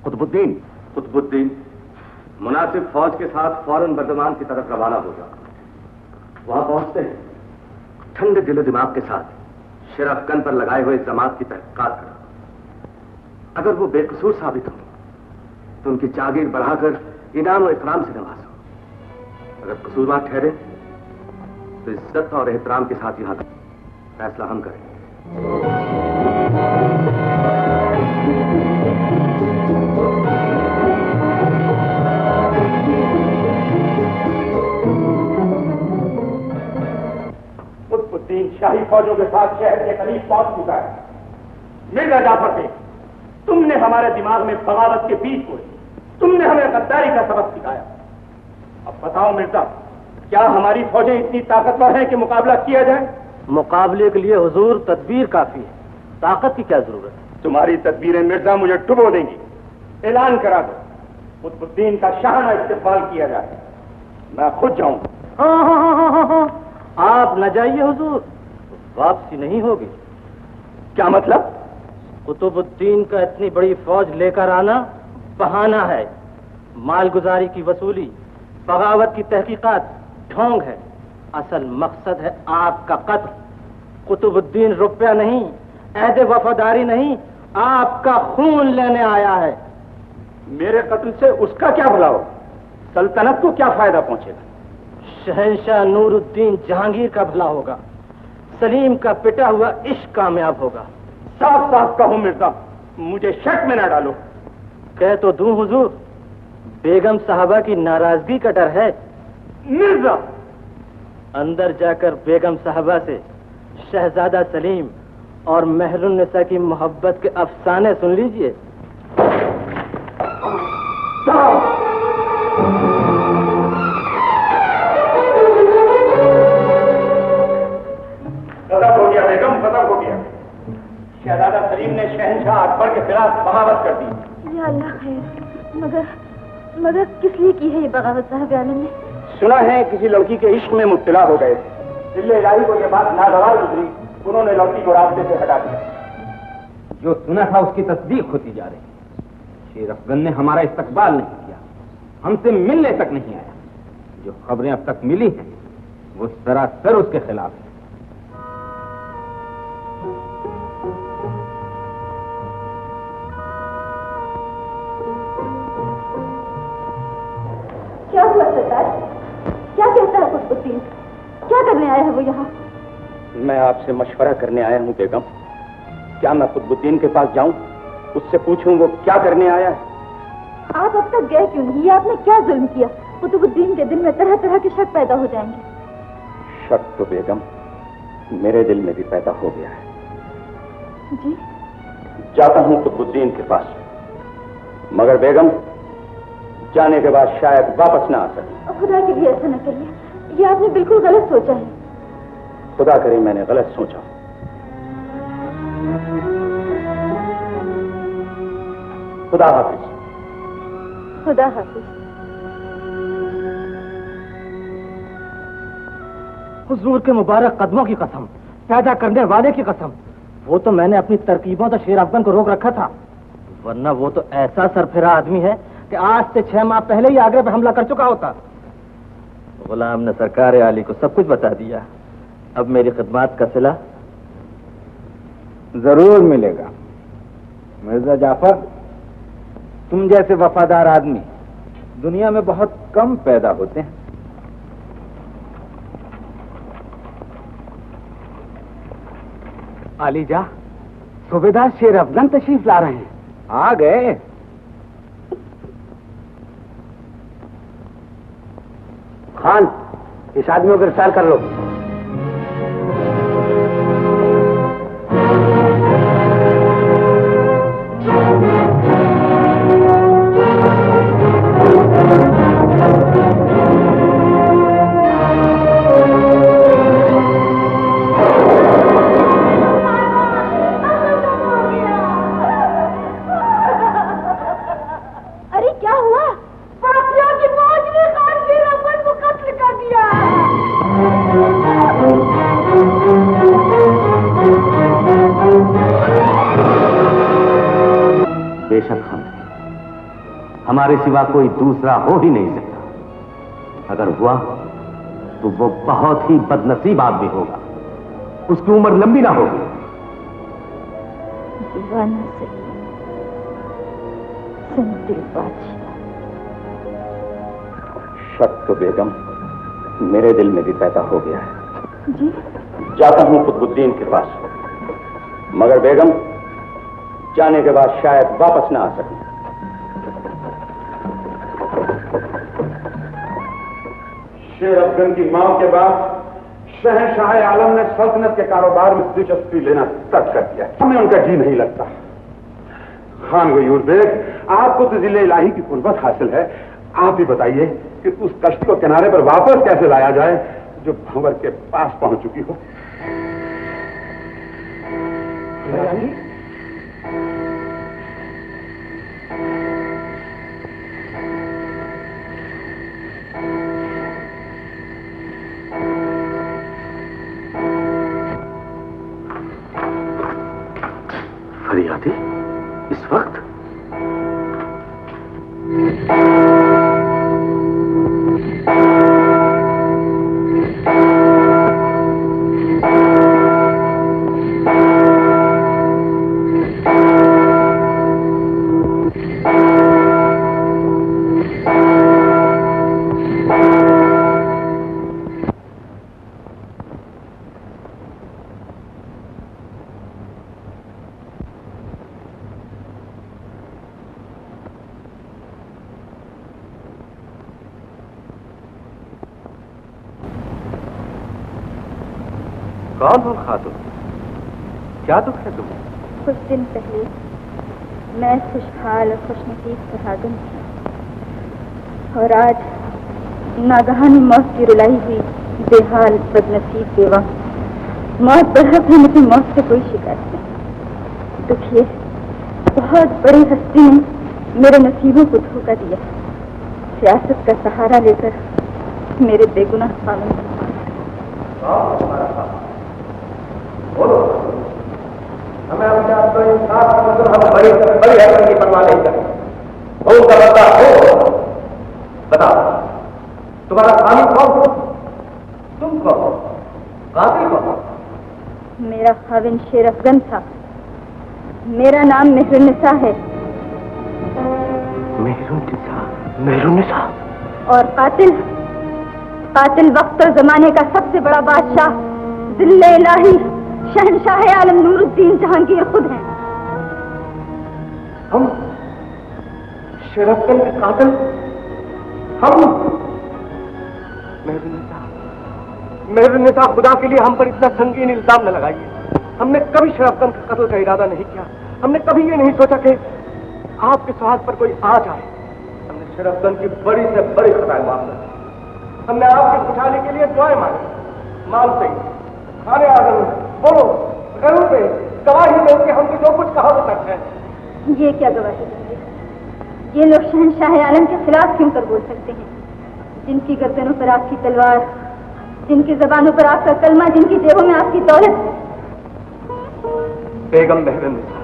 Speaker 2: कुतुबुद्दीन। कुतुबुद्दीन मुनासिब फौज के साथ फौरन बर्दमान की तरफ रवाना हो जाओ। वहां पहुंचते हैं ठंडे दिलो दिमाग के साथ शेर अफगन पर लगाए हुए इल्जामात की तहकीकात करो। अगर वो बेकसूर साबित हो तो उनकी जागीर बढ़ाकर इनाम और इकराम से नवाजो। अगर कसूरवार ठहरे तो इज्जत और एहतराम के साथ यहां का फैसला हम करेंगे।
Speaker 6: कुतुबुद्दीन शाही फौजों के साथ शहर के करीब पहुंच चुका है। मिर्जा जाफर बेग, तुमने हमारे दिमाग में बगावत के बीज बोए, तुमने हमें गद्दारी का सबक सिखाया। अब बताओ मिर्जा, क्या हमारी फौजें इतनी ताकतवर हैं कि मुकाबला किया जाए?
Speaker 1: मुकाबले के लिए हुजूर तदबीर काफी है, ताकत की क्या जरूरत है?
Speaker 6: तुम्हारी तदबीरें मिर्जा मुझे डुबो देंगी। ऐलान करा दो, कुतुबुद्दीन का शाहाना इस्तेमाल किया जाए। मैं खुद जाऊंगा।
Speaker 1: हाँ, आप न जाइए हुजूर, वापसी नहीं होगी।
Speaker 6: क्या मतलब?
Speaker 1: कुतुबुद्दीन का इतनी बड़ी फौज लेकर आना बहाना है। मालगुजारी की वसूली, बगावत की तहकीकात ढोंग है। असल मकसद है आपका कत्ल। कुतुबुद्दीन रुपया नहीं, अहद वफादारी नहीं, आपका खून लेने आया है।
Speaker 6: मेरे कत्ल से उसका क्या भला हो? सल्तनत को क्या फायदा पहुंचेगा?
Speaker 1: शहंशाह नूरुद्दीन जहांगीर का भला होगा, सलीम का पिटा हुआ इश्क कामयाब होगा।
Speaker 6: साफ साफ कहो मिर्जा, मुझे शक में न डालो।
Speaker 1: कह तो दूं हुजूर, बेगम साहबा की नाराजगी का डर है।
Speaker 6: मिर्जा,
Speaker 1: अंदर जाकर बेगम साहबा से शहजादा सलीम और महरुन्निसा की मोहब्बत के अफसाने सुन लीजिए।
Speaker 6: गजब हो गया बेगम, गजब हो गया। शहजादा सलीम ने शहंशाह अकबर के खिलाफ बगावत कर दी।
Speaker 5: या अल्लाह खैर, मगर किस लिए की है ये बगावत साहब आलम ने?
Speaker 6: सुना है किसी लड़की के इश्क में मुब्तला हो गए थे। दिल्ली इलाही को यह बात नागवार गुजरी, उन्होंने लड़की को रास्ते से हटा दिया।
Speaker 9: जो सुना था उसकी तस्दीक होती जा रही। शेर अफगन ने हमारा इस्तकबाल नहीं किया, हमसे मिलने तक नहीं आया। जो खबरें अब तक मिली हैं वो सरासर उसके खिलाफ है।
Speaker 5: वो यहाँ?
Speaker 9: मैं आपसे मशवरा करने आया हूँ बेगम। क्या मैं कुतुबुद्दीन के पास जाऊं, उससे पूछूं वो क्या करने आया है?
Speaker 5: आप अब तक गए क्यों नहीं? ये आपने क्या जुल्म किया? कुतुबुद्दीन के दिल में तरह तरह के शक पैदा हो जाएंगे।
Speaker 9: शक तो बेगम मेरे दिल में भी पैदा हो गया है।
Speaker 5: जी?
Speaker 9: जाता हूँ कुतुबुद्दीन के पास, मगर बेगम जाने के बाद शायद वापस ना आ सके।
Speaker 5: खुदा के लिए ऐसा न करिए, ये आपने बिल्कुल गलत सोचा है।
Speaker 9: खुदा करे मैंने गलत सोचा। खुदा हाफिज।
Speaker 5: खुदा हाफिज।
Speaker 1: हुजूर के मुबारक कदमों की कसम, पैदा करने वाले की कसम, वो तो मैंने अपनी तरकीबों से शेर अफगन को रोक रखा था, वरना वो तो ऐसा सरफिरा आदमी है कि आज से 6 माह पहले ही आगरे पर हमला कर चुका होता। गुलाम ने सरकार आली को सब कुछ बता दिया। अब मेरी खिदमत का सिला
Speaker 10: जरूर मिलेगा। मिर्जा जाफर, तुम जैसे वफादार आदमी दुनिया में बहुत कम पैदा होते हैं।
Speaker 6: आलीजा, सूबेदार शेर अफगन तशरीफ ला रहे हैं।
Speaker 10: आ गए?
Speaker 6: खान, इस आदमी को गिरफ्तार कर लो।
Speaker 3: बेशक हम, हमारे सिवा कोई दूसरा हो ही नहीं सकता। अगर हुआ तो वो बहुत ही बदनसीब आदमी होगा, उसकी उम्र लंबी ना होगी।
Speaker 5: दीवाना से बादशाह।
Speaker 9: शक तो बेगम मेरे दिल में भी पैदा हो गया है।
Speaker 5: जी?
Speaker 9: जाता हूँ कुतुबुद्दीन के पास, मगर बेगम जाने के बाद शायद वापस ना आ सके।
Speaker 4: शेर अफगन की मौत के बाद शहंशाह आलम ने सल्तनत के कारोबार में दिलचस्पी लेना तक कर दिया। हमें उनका जी नहीं लगता। खान गयूर बेग, आपको तो जिले इलाही की कुर्बत हासिल है। आप ही बताइए कि उस कश्ती को किनारे पर वापस कैसे लाया जाए जो भंवर के पास पहुंच चुकी हो।
Speaker 3: फरियादी इस वक्त?
Speaker 10: कौन हो खातून? क्या दुख है तुम्हें?
Speaker 5: कुछ दिन पहले मैं खुशहाल और खुशनसीब सुहागन थी और आज नागहानी मौत की रुलाई हुई बेहाल बदनसीब बेवा। मौत बढ़त है, मुझे मौत से कोई शिकायत नहीं। दुखिए, बहुत बड़ी हस्ती ने मेरे नसीबों को धोखा दिया। सियासत का सहारा लेकर मेरे बेगुनाह कानून
Speaker 2: हमें अपने आप को इंसाफ समझकर हम बड़ी हरकत की परवाह नहीं करते। खून का बदला हो। बताओ, तुम्हारा खामिल कौन? तुम कौन? कातिल कौन?
Speaker 5: मेरा खाविन शेर अफगन था। मेरा नाम मेहरुन्निसा है।
Speaker 3: मेहरुन्निसा?
Speaker 5: और कातिल वक्त और जमाने का सबसे बड़ा बादशाह जिल्ले इलाही शहंशाह आलम नूरुद्दीन जहांगीर खुद हैं।
Speaker 2: हम शेर अफगन के कातिल, हम मेहरुन्निसा, खुदा के लिए हम पर इतना संगीन इल्जाम न लगाइए। हमने कभी शेर अफगन के कत्ल का इरादा नहीं किया। हमने कभी ये नहीं सोचा कि आपके स्वाद पर कोई आ जाए। हमने शेर अफगन की बड़ी से बड़ी खताएं माफ कर दी। हमने आपकी खुशहाली के लिए दुआएं मांगी। मान सही खाने आजम बोलो, गरूर पे गवाही दो कि हमने जो कुछ कहा वो सच है।
Speaker 5: ये क्या गवाही देंगे? ये लोग शहंशाह आलम के खिलाफ क्यों कर बोल सकते हैं? जिनकी गर्दनों पर आपकी तलवार, जिनकी जबानों पर आपका कलमा, जिनकी जेबों में आपकी दौलत है।
Speaker 2: बेगम मेहरुन्निसा,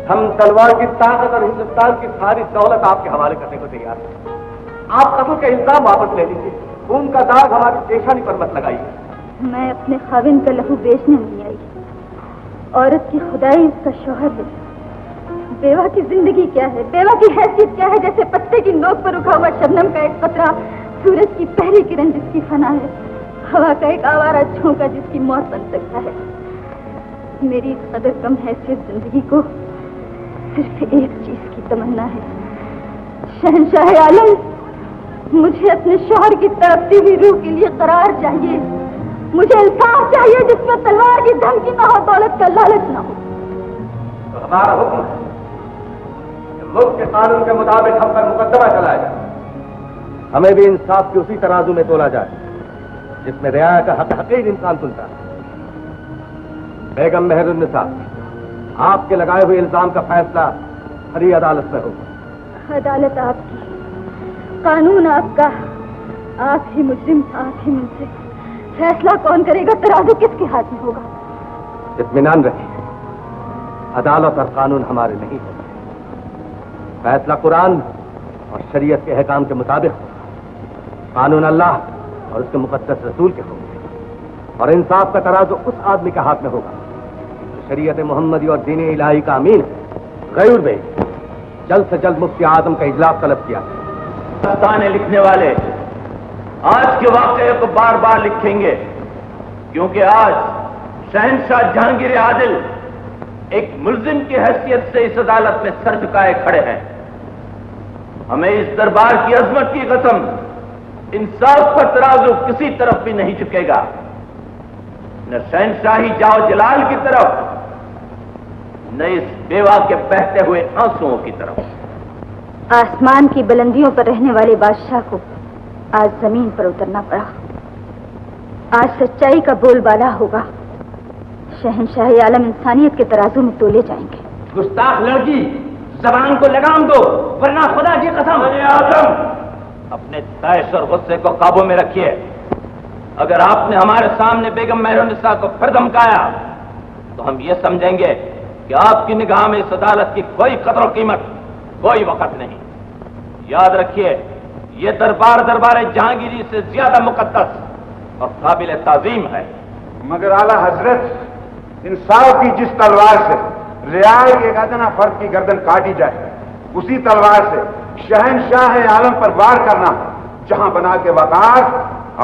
Speaker 2: हम तलवार की ताकत और हिंदुस्तान की सारी दौलत आपके हवाले करने को तैयार हैं। आप कत्ल का इल्जाम वापस ले लीजिए। खून का दाग हमारी पेशानी पर मत लगाइए।
Speaker 5: मैं अपने खाविन का लहू बेचने नहीं आई। औरत की खुदाई उसका शौहर है। बेवा की जिंदगी क्या है, बेवा की हैसियत क्या है? जैसे पत्ते की नोक पर उठा हुआ शबनम का एक कतरा, सूरज की पहली किरण जिसकी फना है, हवा का एक आवारा झोंका जिसकी मौत बन सकता है। मेरी इस कदर कम हैसियत जिंदगी को सिर्फ एक चीज की तमन्ना है, शहंशाह आलम, मुझे अपने शौहर की तड़पती हुई रूह के लिए करार चाहिए। मुझे इंसाफ चाहिए जिसमें तलवार की धमकी ना हो, दौलत का लालच ना हो।
Speaker 2: तो हमारा हुक्म है कि मुल्क के कानून के मुताबिक हम पर मुकदमा चलाया जाए। हमें भी इंसाफ की उसी तराजू में तोला जाए जिसमें रियाया का हक हकीर इंसान सुनता है। बेगम मेहरुन्निसा, आपके लगाए हुए इल्जाम का फैसला हरी अदालत में होगा।
Speaker 5: अदालत आपकी, कानून आपका, आप ही मुजरिम, आप ही मुंसिफ। फैसला कौन करेगा? तराजू किसके हाथ में होगा?
Speaker 2: इत्मीनान रखिए, अदालत और कानून हमारे नहीं होंगे। फैसला कुरान और शरीयत के अहकाम के मुताबिक होगा। कानून अल्लाह और उसके मुकद्दस रसूल के होंगे और इंसाफ का तराजू उस आदमी के हाथ में होगा जो शरीयत मोहम्मदी और दीन इलाही का अमीन है। गयूर में जल्द से जल्द मुफ्ती आजम का इजलास तलब किया।
Speaker 6: दस्ताने लिखने वाले आज के वाकये को बार बार लिखेंगे, क्योंकि आज शहंशाह जहांगीर आदिल एक मुल्जिम की हैसियत से इस अदालत में सर झुकाए खड़े हैं। हमें इस दरबार की अजमत की कसम, इंसाफ का तराजू किसी तरफ भी नहीं झुकेगा, न शहंशाही जाओ जलाल की तरफ, न इस बेवा के बहते हुए आंसुओं की तरफ।
Speaker 5: आसमान की बुलंदियों पर रहने वाले बादशाह को आज जमीन पर उतरना पड़ा। आज सच्चाई का बोलबाला होगा। शहंशाह आलम इंसानियत के तराजू में तोले जाएंगे।
Speaker 6: गुस्ताख लड़की, जबान को लगाम दो, वरना खुदा की कसम। आजम, अपने तैश और गुस्से को काबू में रखिए। अगर आपने हमारे सामने बेगम मेहरुन्निसा को फिर धमकाया तो हम ये समझेंगे कि आपकी निगाह में इस अदालत की कोई कदर कीमत, कोई वक़्त नहीं। याद रखिए, ये दरबार दरबार जहांगीरी से ज्यादा मुकद्दस और काबिल ताजीम है।
Speaker 4: मगर आला हजरत, इंसाफ की जिस तलवार से रियाई के अदना फर्द की गर्दन काटी जाए, उसी तलवार से शहंशाह आलम पर वार करना जहां बना के वकार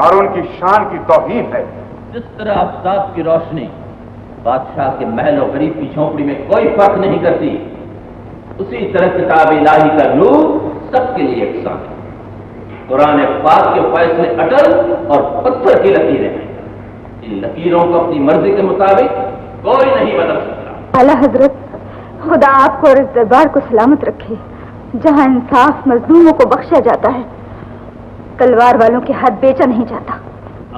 Speaker 4: और उनकी शान की तौहीन है।
Speaker 6: जिस तरह आफ्ताब की रोशनी बादशाह के महल और गरीब की झोंपड़ी में कोई फर्क नहीं करती, उसी तरह किताब इलाही का नूर सबके लिए यकसां है। कुरान पाक के फैसले अटल और पत्थर की लकीरें हैं। इन लकीरों को अपनी मर्जी के मुताबिक कोई नहीं बदल सकता।
Speaker 5: आला हजरत, खुदा आपको और इस दरबार को सलामत रखे, जहां इंसाफ मजलूमों को बख्शा जाता है, तलवार वालों के हाथ बेचा नहीं जाता।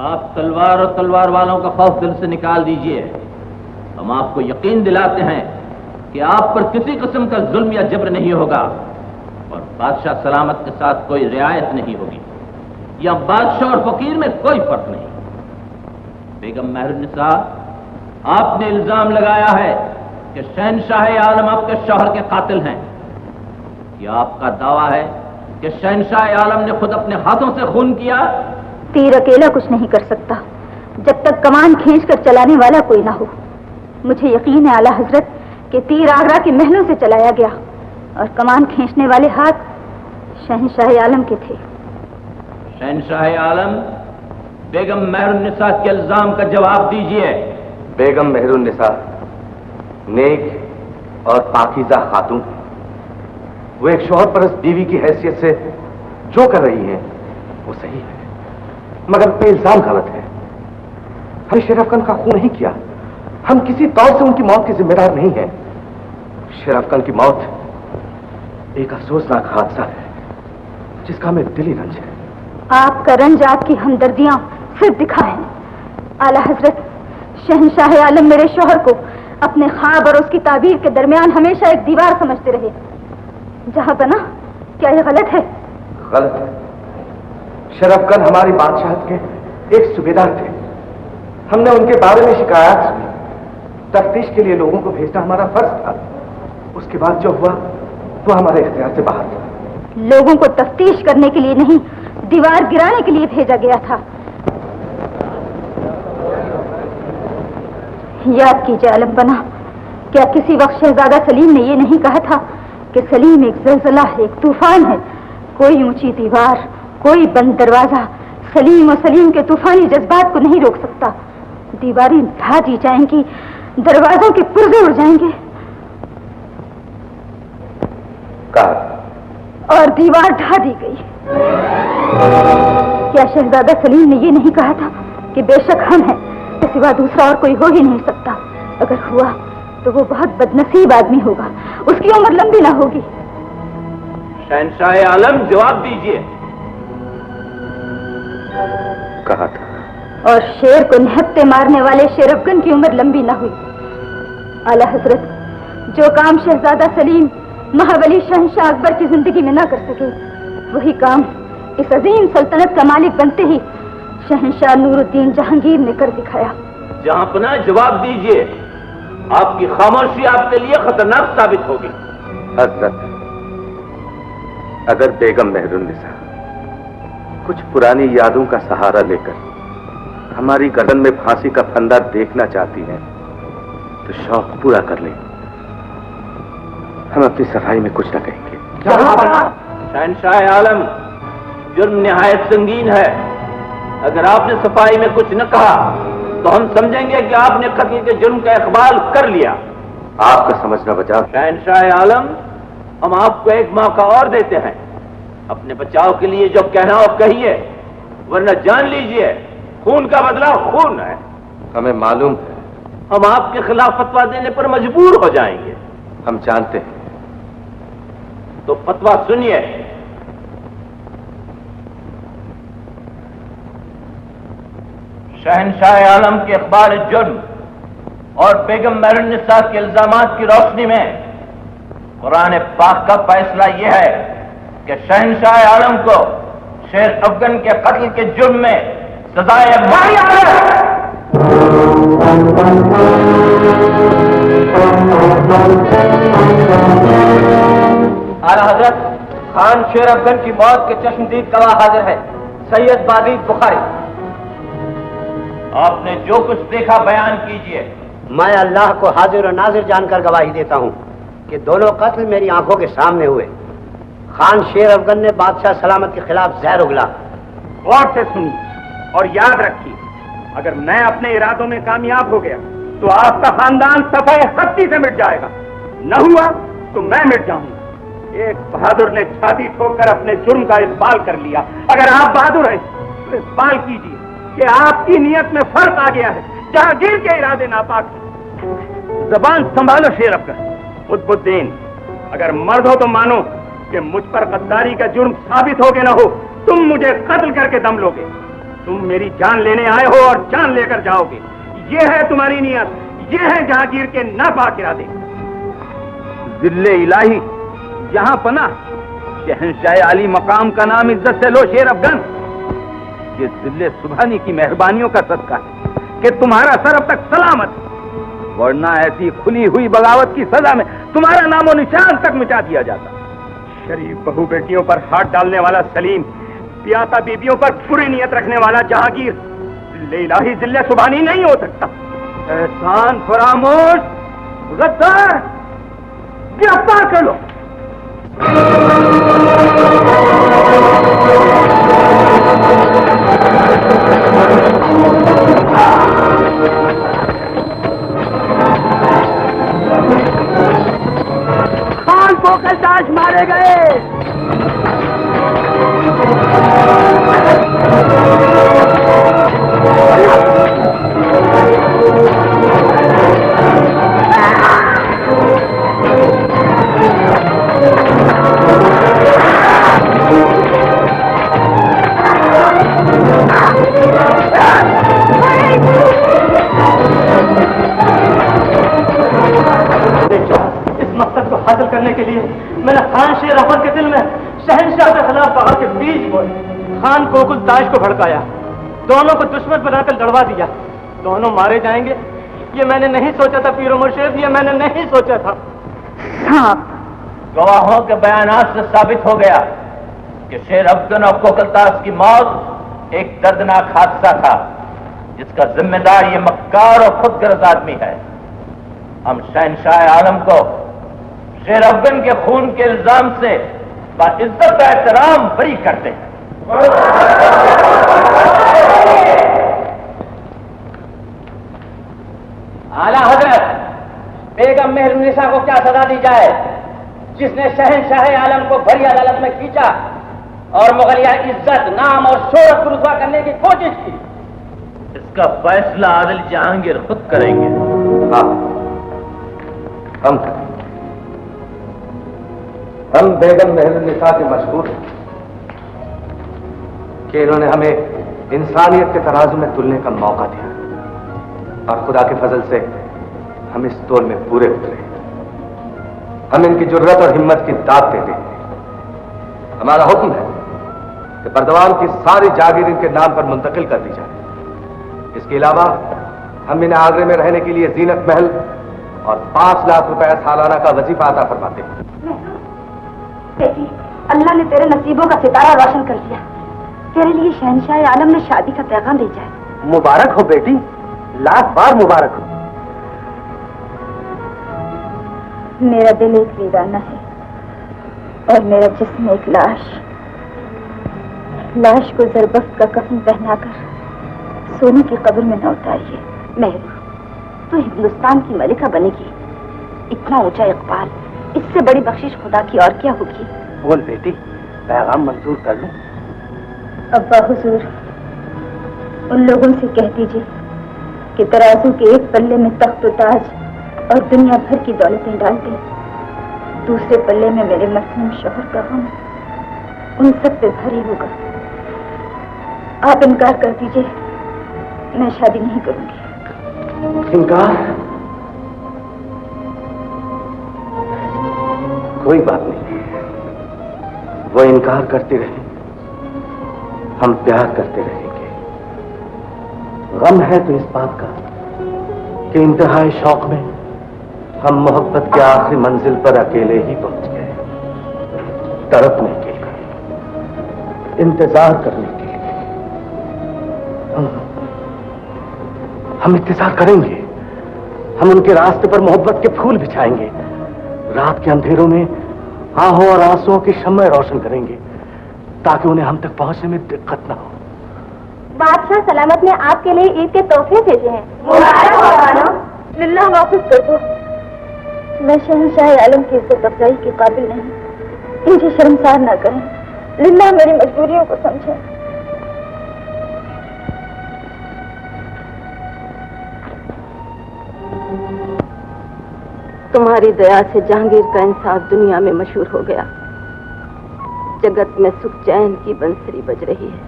Speaker 6: आप तलवार और तलवार वालों का खौफ दिल से निकाल दीजिए। हम आपको यकीन दिलाते हैं कि आप पर किसी किस्म का जुल्म या जबर नहीं होगा और बादशाह सलामत के साथ कोई रियायत नहीं होगी, या बादशाह और फकीर में कोई फर्क नहीं। बेगम मेहरुन्निसा, आपने इल्जाम लगाया है कि शहंशाह आलम आपके शौहर के कातिल हैं। यह आपका दावा है कि शहंशाह आलम ने खुद अपने हाथों से खून किया?
Speaker 5: तीर अकेला कुछ नहीं कर सकता जब तक कमान खींचकर चलाने वाला कोई ना हो। मुझे यकीन है आला हजरत कि तीर आगरा के महलों से चलाया गया और कमान खींचने वाले हाथ शहंशाह आलम के थे।
Speaker 6: शहंशाह आलम बेगम मेहरुन्निसा के इल्जाम का जवाब दीजिए।
Speaker 2: बेगम मेहरुन्निसा नेक और पाकीज़ा खातून, वो एक शौहर परस्त बीवी की हैसियत से जो कर रही है वो सही है, मगर उन पे इल्जाम गलत है। हमने शेरअफगन का खून नहीं किया, हम किसी तौर से उनकी मौत के जिम्मेदार नहीं हैं। शेरअफगन की मौत एक अफसोसनाक हादसा है जिसका हमें दिली रंज है।
Speaker 5: आपका रंज आपकी हमदर्दियां सिर्फ दिखाएं। आला हजरत शहंशाह आलम मेरे शौहर को अपने ख्वाब और उसकी ताबीर के दरमियान हमेशा एक दीवार समझते रहे। जहां बना, क्या यह गलत है?
Speaker 2: गलत है। शेरअफगन हमारी बादशाहत के एक सूबेदार थे। हमने उनके बारे में शिकायत सुनी, तफ्तीश के लिए लोगों को भेजना हमारा फर्ज था। उसके बाद जो हुआ वो हमारे इख्तियार से बाहर था।
Speaker 5: लोगों को तफ्तीश करने के लिए नहीं, दीवार गिराने के लिए भेजा गया था। याद कीजिए आलम बना, क्या किसी वक्त शहजादा सलीम ने ये नहीं कहा था कि सलीम एक ज़लज़ला है, एक तूफान है? कोई ऊंची दीवार, कोई बंद दरवाजा सलीम और सलीम के तूफानी जज्बात को नहीं रोक सकता। दीवारें ढा दी जाएंगी, दरवाजों के पुर्जे उड़ जाएंगे और दीवार ढा दी गई। क्या शहजादा सलीम ने ये नहीं कहा था कि बेशक हम हैं, इसके सिवा दूसरा और कोई हो ही नहीं सकता? अगर हुआ तो वो बहुत बदनसीब आदमी होगा, उसकी उम्र लंबी ना होगी।
Speaker 6: शहंशाह आलम जवाब दीजिए।
Speaker 2: कहा था।
Speaker 5: और शेर को निहत्ते मारने वाले शेरअफगन की उम्र लंबी ना हुई। आला हजरत, जो काम शहजादा सलीम महाबली शहंशाह अकबर की जिंदगी में ना कर सके, वही काम इस अजीम सल्तनत का मालिक बनते ही शहंशाह नूरुद्दीन जहांगीर ने कर दिखाया।
Speaker 6: जहांपना जवाब दीजिए, आपकी खामोशी आपके लिए खतरनाक साबित होगी।
Speaker 2: हजरत, अगर बेगम मेहरुन्निसा कुछ पुरानी यादों का सहारा लेकर हमारी गर्दन में फांसी का फंदा देखना चाहती हैं तो शौक पूरा कर लें। हम अपनी सफाई में कुछ न कहेंगे।
Speaker 6: शहंशाह आलम, जुर्म निहायत संगीन है। अगर आपने सफाई में कुछ न कहा तो हम समझेंगे कि आपने कत्ल के जुर्म का इकबाल कर लिया।
Speaker 2: आपका समझना बचाव।
Speaker 6: शहंशाह आलम, हम आपको एक मौका और देते हैं। अपने बचाव के लिए जो कहना हो कहिए, वरना जान लीजिए खून का बदला खून है।
Speaker 2: हमें मालूम है
Speaker 6: हम आपके खिलाफ फतवा देने पर मजबूर हो जाएंगे।
Speaker 2: हम जानते हैं।
Speaker 6: तो फतवा सुनिए। शहंशाह आलम के इकबाल जुर्म और बेगम मेहरुन्निसा के इल्जामात की रोशनी में कुरान पाक का फैसला यह है कि शहंशाह आलम को शेर अफगन के कत्ल के जुर्म में सजाए आला हजरत, खान शेर अफगन की मौत के चश्मदीद गवाह हाजिर है, सैयद बाजीद बुखारी। आपने जो कुछ देखा बयान कीजिए।
Speaker 11: मैं अल्लाह को हाजिर और नाजिर जानकर गवाही देता हूँ कि दोनों कत्ल मेरी आंखों के सामने हुए। खान शेर अफगन ने बादशाह सलामत के खिलाफ जहर उगला।
Speaker 9: गौर से सुनिए और याद रखिए, अगर मैं अपने इरादों में कामयाब हो गया तो आपका खानदान सफाई खत्ती से मिट जाएगा, न हुआ तो मैं मिट जाऊंगा। एक बहादुर ने छाती ठोककर अपने जुर्म का इकबाल कर लिया। अगर आप बहादुर हैं तो इकबाल कीजिए कि आपकी नीयत में फर्क आ गया है, जहांगीर के इरादे नापाक हैं। जबान संभालो शेर अफगन। कुतुबुद्दीन, अगर मर्द हो तो मानो कि मुझ पर गद्दारी का जुर्म साबित हो के न हो, तुम मुझे कत्ल करके दम लोगे। तुम मेरी जान लेने आए हो और जान लेकर जाओगे। ये है तुम्हारी नीयत, ये है जहांगीर के नापाक इरादे। जिल्ले इलाही, जहां पना शहंशाह आली मकाम का नाम इज्जत से लो शेर अफगन। ये जिल्ले सुबहानी की मेहरबानियों का सदका है कि तुम्हारा सर अब तक सलामत है, वरना ऐसी खुली हुई बगावत की सजा में तुम्हारा नामो निशान तक मिटा दिया जाता। शरीफ बहू बेटियों पर हाथ डालने वाला सलीम, पियासा बीबियों पर बुरी नीयत रखने वाला जहांगीर जिल्ले इलाही जिल्ले सुबहानी नहीं हो सकता। एहसान फरामोश, गद्दार, गिरफ्तार कर लो।
Speaker 6: खान कोकलताश मारे गए।
Speaker 1: हासिल करने के लिए मैंने खान शेर अफर के दिल में शहंशाह के खिलाफ बगाव के बीज बोए। खान कोकुल ताज को भड़काया, दोनों को दुश्मन बनाकर लड़वा दिया। दोनों मारे जाएंगे ये मैंने नहीं सोचा था पीरो मुर्शिद, ये मैंने नहीं सोचा था।
Speaker 5: हाँ,
Speaker 12: गवाहों के बयानात से साबित हो गया कि शेर अफगन और कोकलताज की मौत एक दर्दनाक हादसा था जिसका जिम्मेदार ये मक्कार और खुदगर्ज आदमी है। हम शहंशाह आलम को शेर अफगन के खून के इल्जाम से बाइज्जत एहतराम बरी करते हैं।
Speaker 6: आला हजरत, बेगम मेहरुन्निसा को क्या सजा दी जाए जिसने शहंशाह आलम को भरी अदालत में खींचा और मुगलिया इज्जत, नाम और शोहरत को रुसवा करने की कोशिश की?
Speaker 12: इसका फैसला आदिल जहांगीर खुद करेंगे।
Speaker 2: हाँ, हम बेगम मेहरुन्निसा के मशहूर हैं कि इन्होंने हमें इंसानियत के तराजू में तुलने का मौका दिया और खुदा के फजल से हम इस तोल में पूरे उतरे। हम इनकी जुर्रत और हिम्मत की दाद देते हैं। हमारा हुक्म है कि बर्दवान की सारी जागीर इनके नाम पर मुंतकिल कर दी जाए। इसके अलावा हम इन्हें आगरे में रहने के लिए जीनत महल और 5 लाख रुपए सालाना का वजीफा अता फरमाते हैं।
Speaker 5: बेटी, अल्लाह ने तेरे नसीबों का सितारा रोशन कर दिया। तेरे लिए शहंशाह आलम ने शादी का पैगाम भेजा है।
Speaker 6: मुबारक हो बेटी, लाख बार मुबारक हो।
Speaker 5: मेरा दिल एक वीराना है और मेरा जिस्म एक लाश। लाश को जरबफ्त का कफन पहनाकर सोने की कब्र में न उतारिए। मेहरू, तू हिंदुस्तान की मलिका बनेगी। इतना ऊंचा इकबाल, इससे बड़ी बख्शिश खुदा की और क्या होगी?
Speaker 6: बोल बेटी, पैगाम मंजूर कर लूं।
Speaker 5: अब्बा हुजूर, उन लोगों से कह दीजिए कि तराजू के एक पल्ले में तख्त व ताज और दुनिया भर की दौलतें डाल दें, दूसरे पल्ले में मेरे मसलूम शोहर का गम उन सब पे भारी होगा। आप इनकार कर दीजिए, मैं शादी नहीं करूंगी।
Speaker 2: इनकार? कोई बात नहीं, वो इनकार करते रहे, हम प्यार करते रहेंगे। गम है तो इस बात का कि इंतहाई शौक में हम मोहब्बत के आखिरी मंजिल पर अकेले ही पहुंच गए। तड़पने के लिए, इंतजार करने के लिए। हम इंतजार करेंगे, हम उनके रास्ते पर मोहब्बत के फूल बिछाएंगे, रात के अंधेरों में आहों और आंसुओं की शम्में रोशन करेंगे ताकि उन्हें हम तक पहुंचने में दिक्कत न हो।
Speaker 5: बादशाह सलामत ने आपके लिए ईद के तोहफे भेजे हैं। लिल्लाह वापस कर दो। मैं शहंशाह आलम की इज्जत अफजाई के काबिल नहीं, मुझे शर्मसार न करें। लिल्लाह मेरी मजबूरियों को समझें। तुम्हारी दया से जहांगीर का इंसाफ दुनिया में मशहूर हो गया। जगत में सुख चैन की बंसरी बज रही है।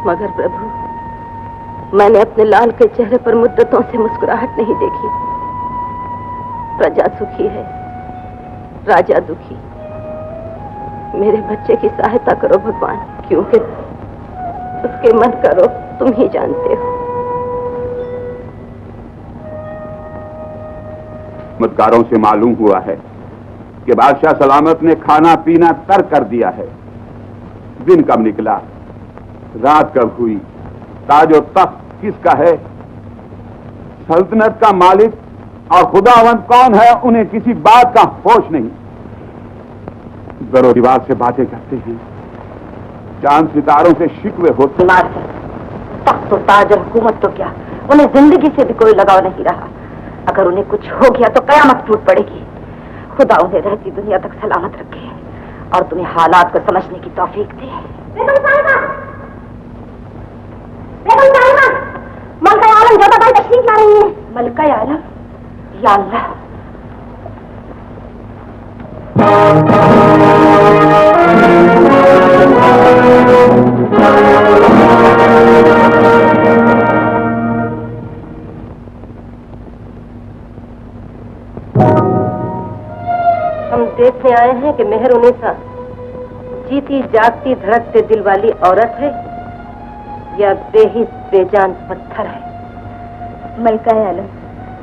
Speaker 5: मगर प्रभु, मैंने अपने लाल के चेहरे पर मुद्दतों से मुस्कुराहट नहीं देखी। प्रजा सुखी है, राजा दुखी। मेरे बच्चे की सहायता करो भगवान, क्योंकि उसके मन का रोग तुम ही जानते हो।
Speaker 4: मदकारों से मालूम हुआ है कि बादशाह सलामत ने खाना पीना तर्क कर दिया है। दिन कब निकला, रात कब हुई, ताज और तख्त किसका है, सल्तनत का मालिक और खुदावंद कौन है, उन्हें किसी बात का होश नहीं। गरो रिवाज से बातें करते हैं, चांद सितारों से शिकवे होते।
Speaker 5: तख्त तो ताज और हुकूमत तो क्या, उन्हें जिंदगी से भी कोई लगाव नहीं रहा। अगर उन्हें कुछ हो गया तो कयामत टूट पड़ेगी। खुदा उन्हें रहती दुनिया तक सलामत रखे और तुम्हें हालात को समझने की तौफीक दे। मलका आलम जोधाबाई तशरीफ ला रही है। मलका आलम, या अल्लाह। हम देखने आए हैं कि मेहरुन्निसा जीती जागती धड़कते दिल वाली औरत है या बेहिस बेजान पत्थर है। मलका आलम,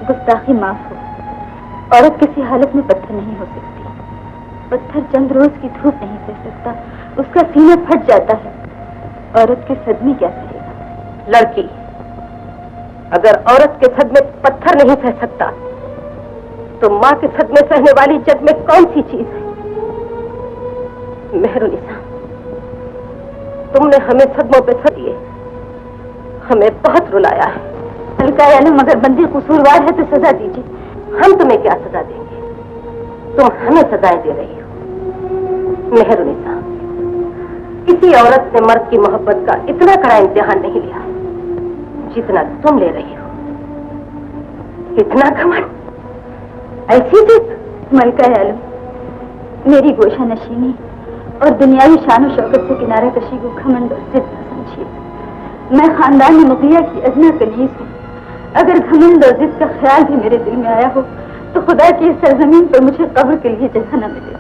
Speaker 5: गुस्ताखी माफ हो। औरत किसी हालत में पत्थर नहीं हो सकती। पत्थर चंद रोज की धूप नहीं सह सकता, उसका सीना फट जाता है। औरत के सदमे क्या सहेगा? लड़की, अगर औरत के सदमे पत्थर नहीं सह सकता तो माँ के सदमे सहने वाली जग में कौन सी चीज है? मेहरुन्निसा, तुमने हमें सदमों पे सदिए हमें बहुत रुलाया है। मलका आलम, अगर बंदी कसूरवार है तो सजा दीजिए। हम तुम्हें क्या सजा देंगे? तुम हमें सजाएं दे रही हो। मेहरुन्निसा, किसी औरत ने मर्द की मोहब्बत का इतना कड़ा इम्तिहान नहीं लिया जितना तुम ले रही हो। इतना घमंड, ऐसी जिद। मलका आलम, मेरी गोशा नशीनी और दुनियावी शान और शौकत से किनारा कशी को घमंड और जिद न समझिए। मैं खानदान में मुगलिया की अदना कनीज हूँ। अगर घमंड और जिद का ख्याल भी मेरे दिल में आया हो तो खुदा की इस सरजमीन पर मुझे कब्र के लिए जगह न मिले।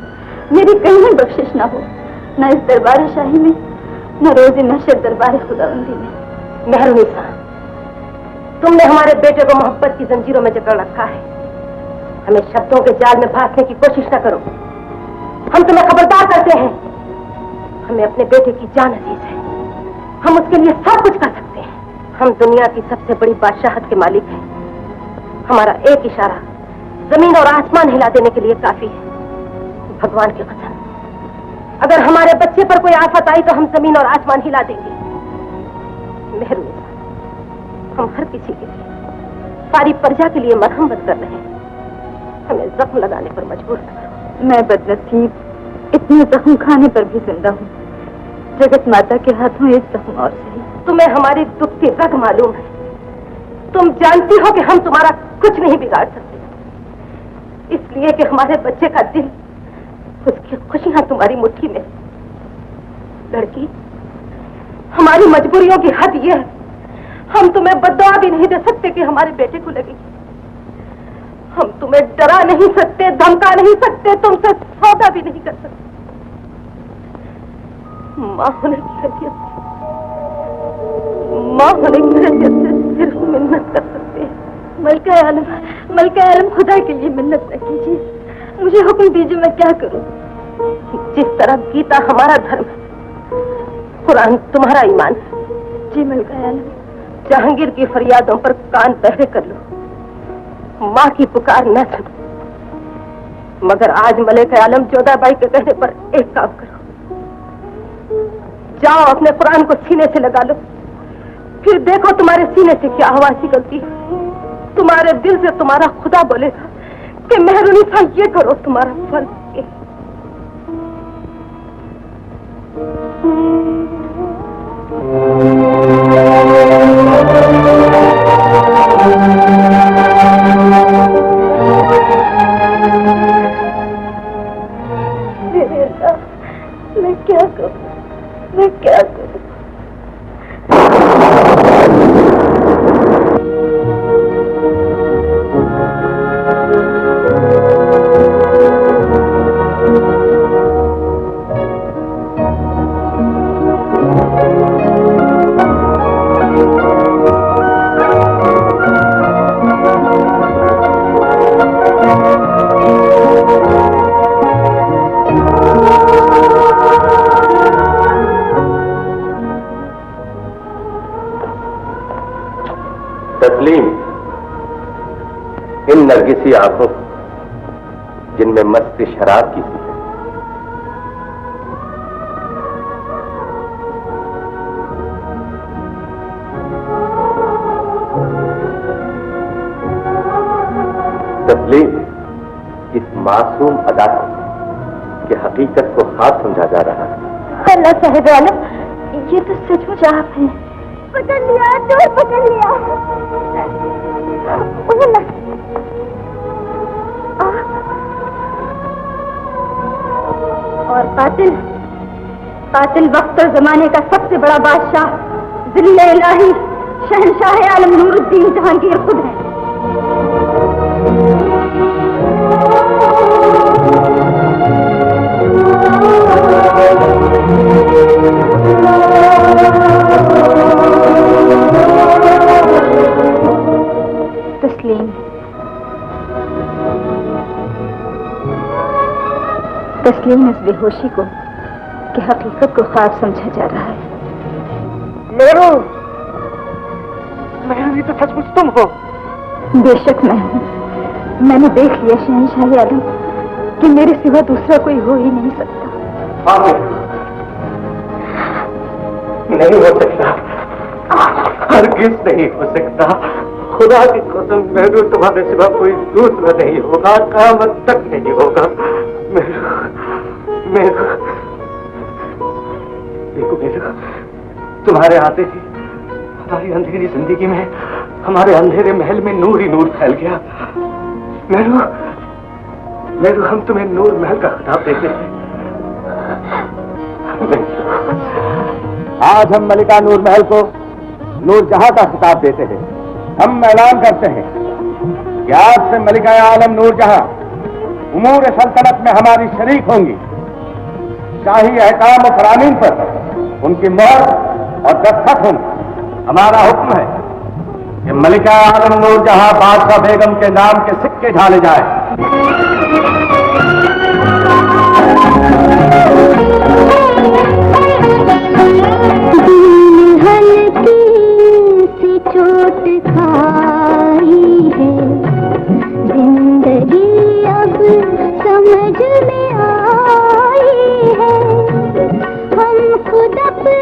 Speaker 5: मेरी कहीं बख्शिश न हो, न इस दरबार शाही में, न रोज़े महशर दरबार खुदाबंदी में। मेहरुन्निसा, तुमने हमारे बेटे को मोहब्बत की जंजीरों में जकड़ रखा है। हमें शब्दों के जाल में फांसने की कोशिश न करो। हम तुम्हें खबरदार करते हैं, हमें अपने बेटे की जान अजीज है। हम उसके लिए सब कुछ कर सकते हैं। हम दुनिया की सबसे बड़ी बादशाहत के मालिक हैं। हमारा एक इशारा जमीन और आसमान हिला देने के लिए काफी है। भगवान की कसम, अगर हमारे बच्चे पर कोई आफत आई तो हम जमीन और आसमान हिला देंगे। मेहरुन्निसा, हम हर किसी के लिए, सारी प्रजा के लिए मरहम बंद कर रहे हैं। हमें जख्म लगाने पर मजबूर न करो। मैं बदनसीब, इतने जख्म खाने पर भी जिंदा हूँ। जगत माता के हाथों एक जख्म और सही। तुम्हें हमारी दुख की रग मालूम है। तुम जानती हो कि हम तुम्हारा कुछ नहीं बिगाड़ सकते, इसलिए कि हमारे बच्चे का दिल, उसकी खुशियां तुम्हारी मुट्ठी में। लड़की, हमारी मजबूरियों की हद यह है, हम तुम्हें बद्दुआ भी नहीं दे सकते कि हमारे बेटे को लगेगी। हम तुम्हें डरा नहीं सकते, धमका नहीं सकते, तुमसे सौदा भी नहीं कर सकते। माँ होने की हैसियत से, माँ होने की हैसियत से सिर्फ मिन्नत कर सकते हैं। मलका आलम, खुदा के लिए मिन्नत न कीजिए। मुझे हुक्म दीजिए, मैं क्या करूं? जिस तरह गीता हमारा धर्म है, कुरान तुम्हारा ईमान है। जी मलका आलम। जहांगीर की फरियादों पर कान बहरे कर लो, माँ की पुकार न सुनो। मगर आज मलिका आलम जोधाबाई के कहने पर एक काम करो, जाओ अपने कुरान को सीने से लगा लो, फिर देखो तुम्हारे सीने से क्या आवाज निकलती है। तुम्हारे दिल से तुम्हारा खुदा बोलेगा कि मेहरुन्निसा ये करो, तुम्हारा फर्ज है। मैं क्या करूं, मैं क्या करूं?
Speaker 3: तस्लीम, इन नरगिसी आंखों जिनमें मस्ती शराब की सी है,
Speaker 9: तस्लीम, इस मासूम अदा की हकीकत को खास समझा जा रहा है।
Speaker 7: अल्लाह साहिब आलम, ये तो सचमुच आप हैं। पकड़ लिया, चोर पकड़ लिया। और कातिल वक्त और जमाने का सबसे बड़ा बादशाह, जिल्ले इलाही, शहंशाह आलम नूरुद्दीन जहांगीर खुद है। तस्लीम इस बेहोशी को कि हकीकत को ख्वाब समझा जा रहा है।
Speaker 2: मेरू ये तो सचमुच तुम हो।
Speaker 7: बेशक मैं हूँ। मैंने देख लिया शहंशाह आलम कि मेरे सिवा दूसरा कोई हो ही नहीं सकता।
Speaker 9: नहीं हो सकता, हरगिज़ नहीं हो सकता। खुदा की कसम, मेरू तुम्हारे सिवा कोई दूसरा नहीं होगा, क़यामत तक नहीं होगा। मेरू देखो मेरू, तुम्हारे आते ही हमारी अंधेरी जिंदगी में, हमारे अंधेरे महल में नूर ही नूर फैल गया। मेरू हम तुम्हें नूर महल का खिताब देते हैं।
Speaker 2: आज हम मलिका नूर महल को नूर जहां का खिताब देते हैं। हम ऐलान करते हैं कि आज से मलिका आलम नूर जहां उमूर सल्तनत में हमारी शरीक होंगी। शाही अहकाम और फरामीन पर उनकी मोहर और दस्तखत होंगे। हमारा हुक्म है कि मलिका आलम नूर जहां बादशाह बेगम के नाम के सिक्के ढाले जाए।
Speaker 8: चोट खाई है, जिंदगी अब समझ में आई है। हम खुद अपने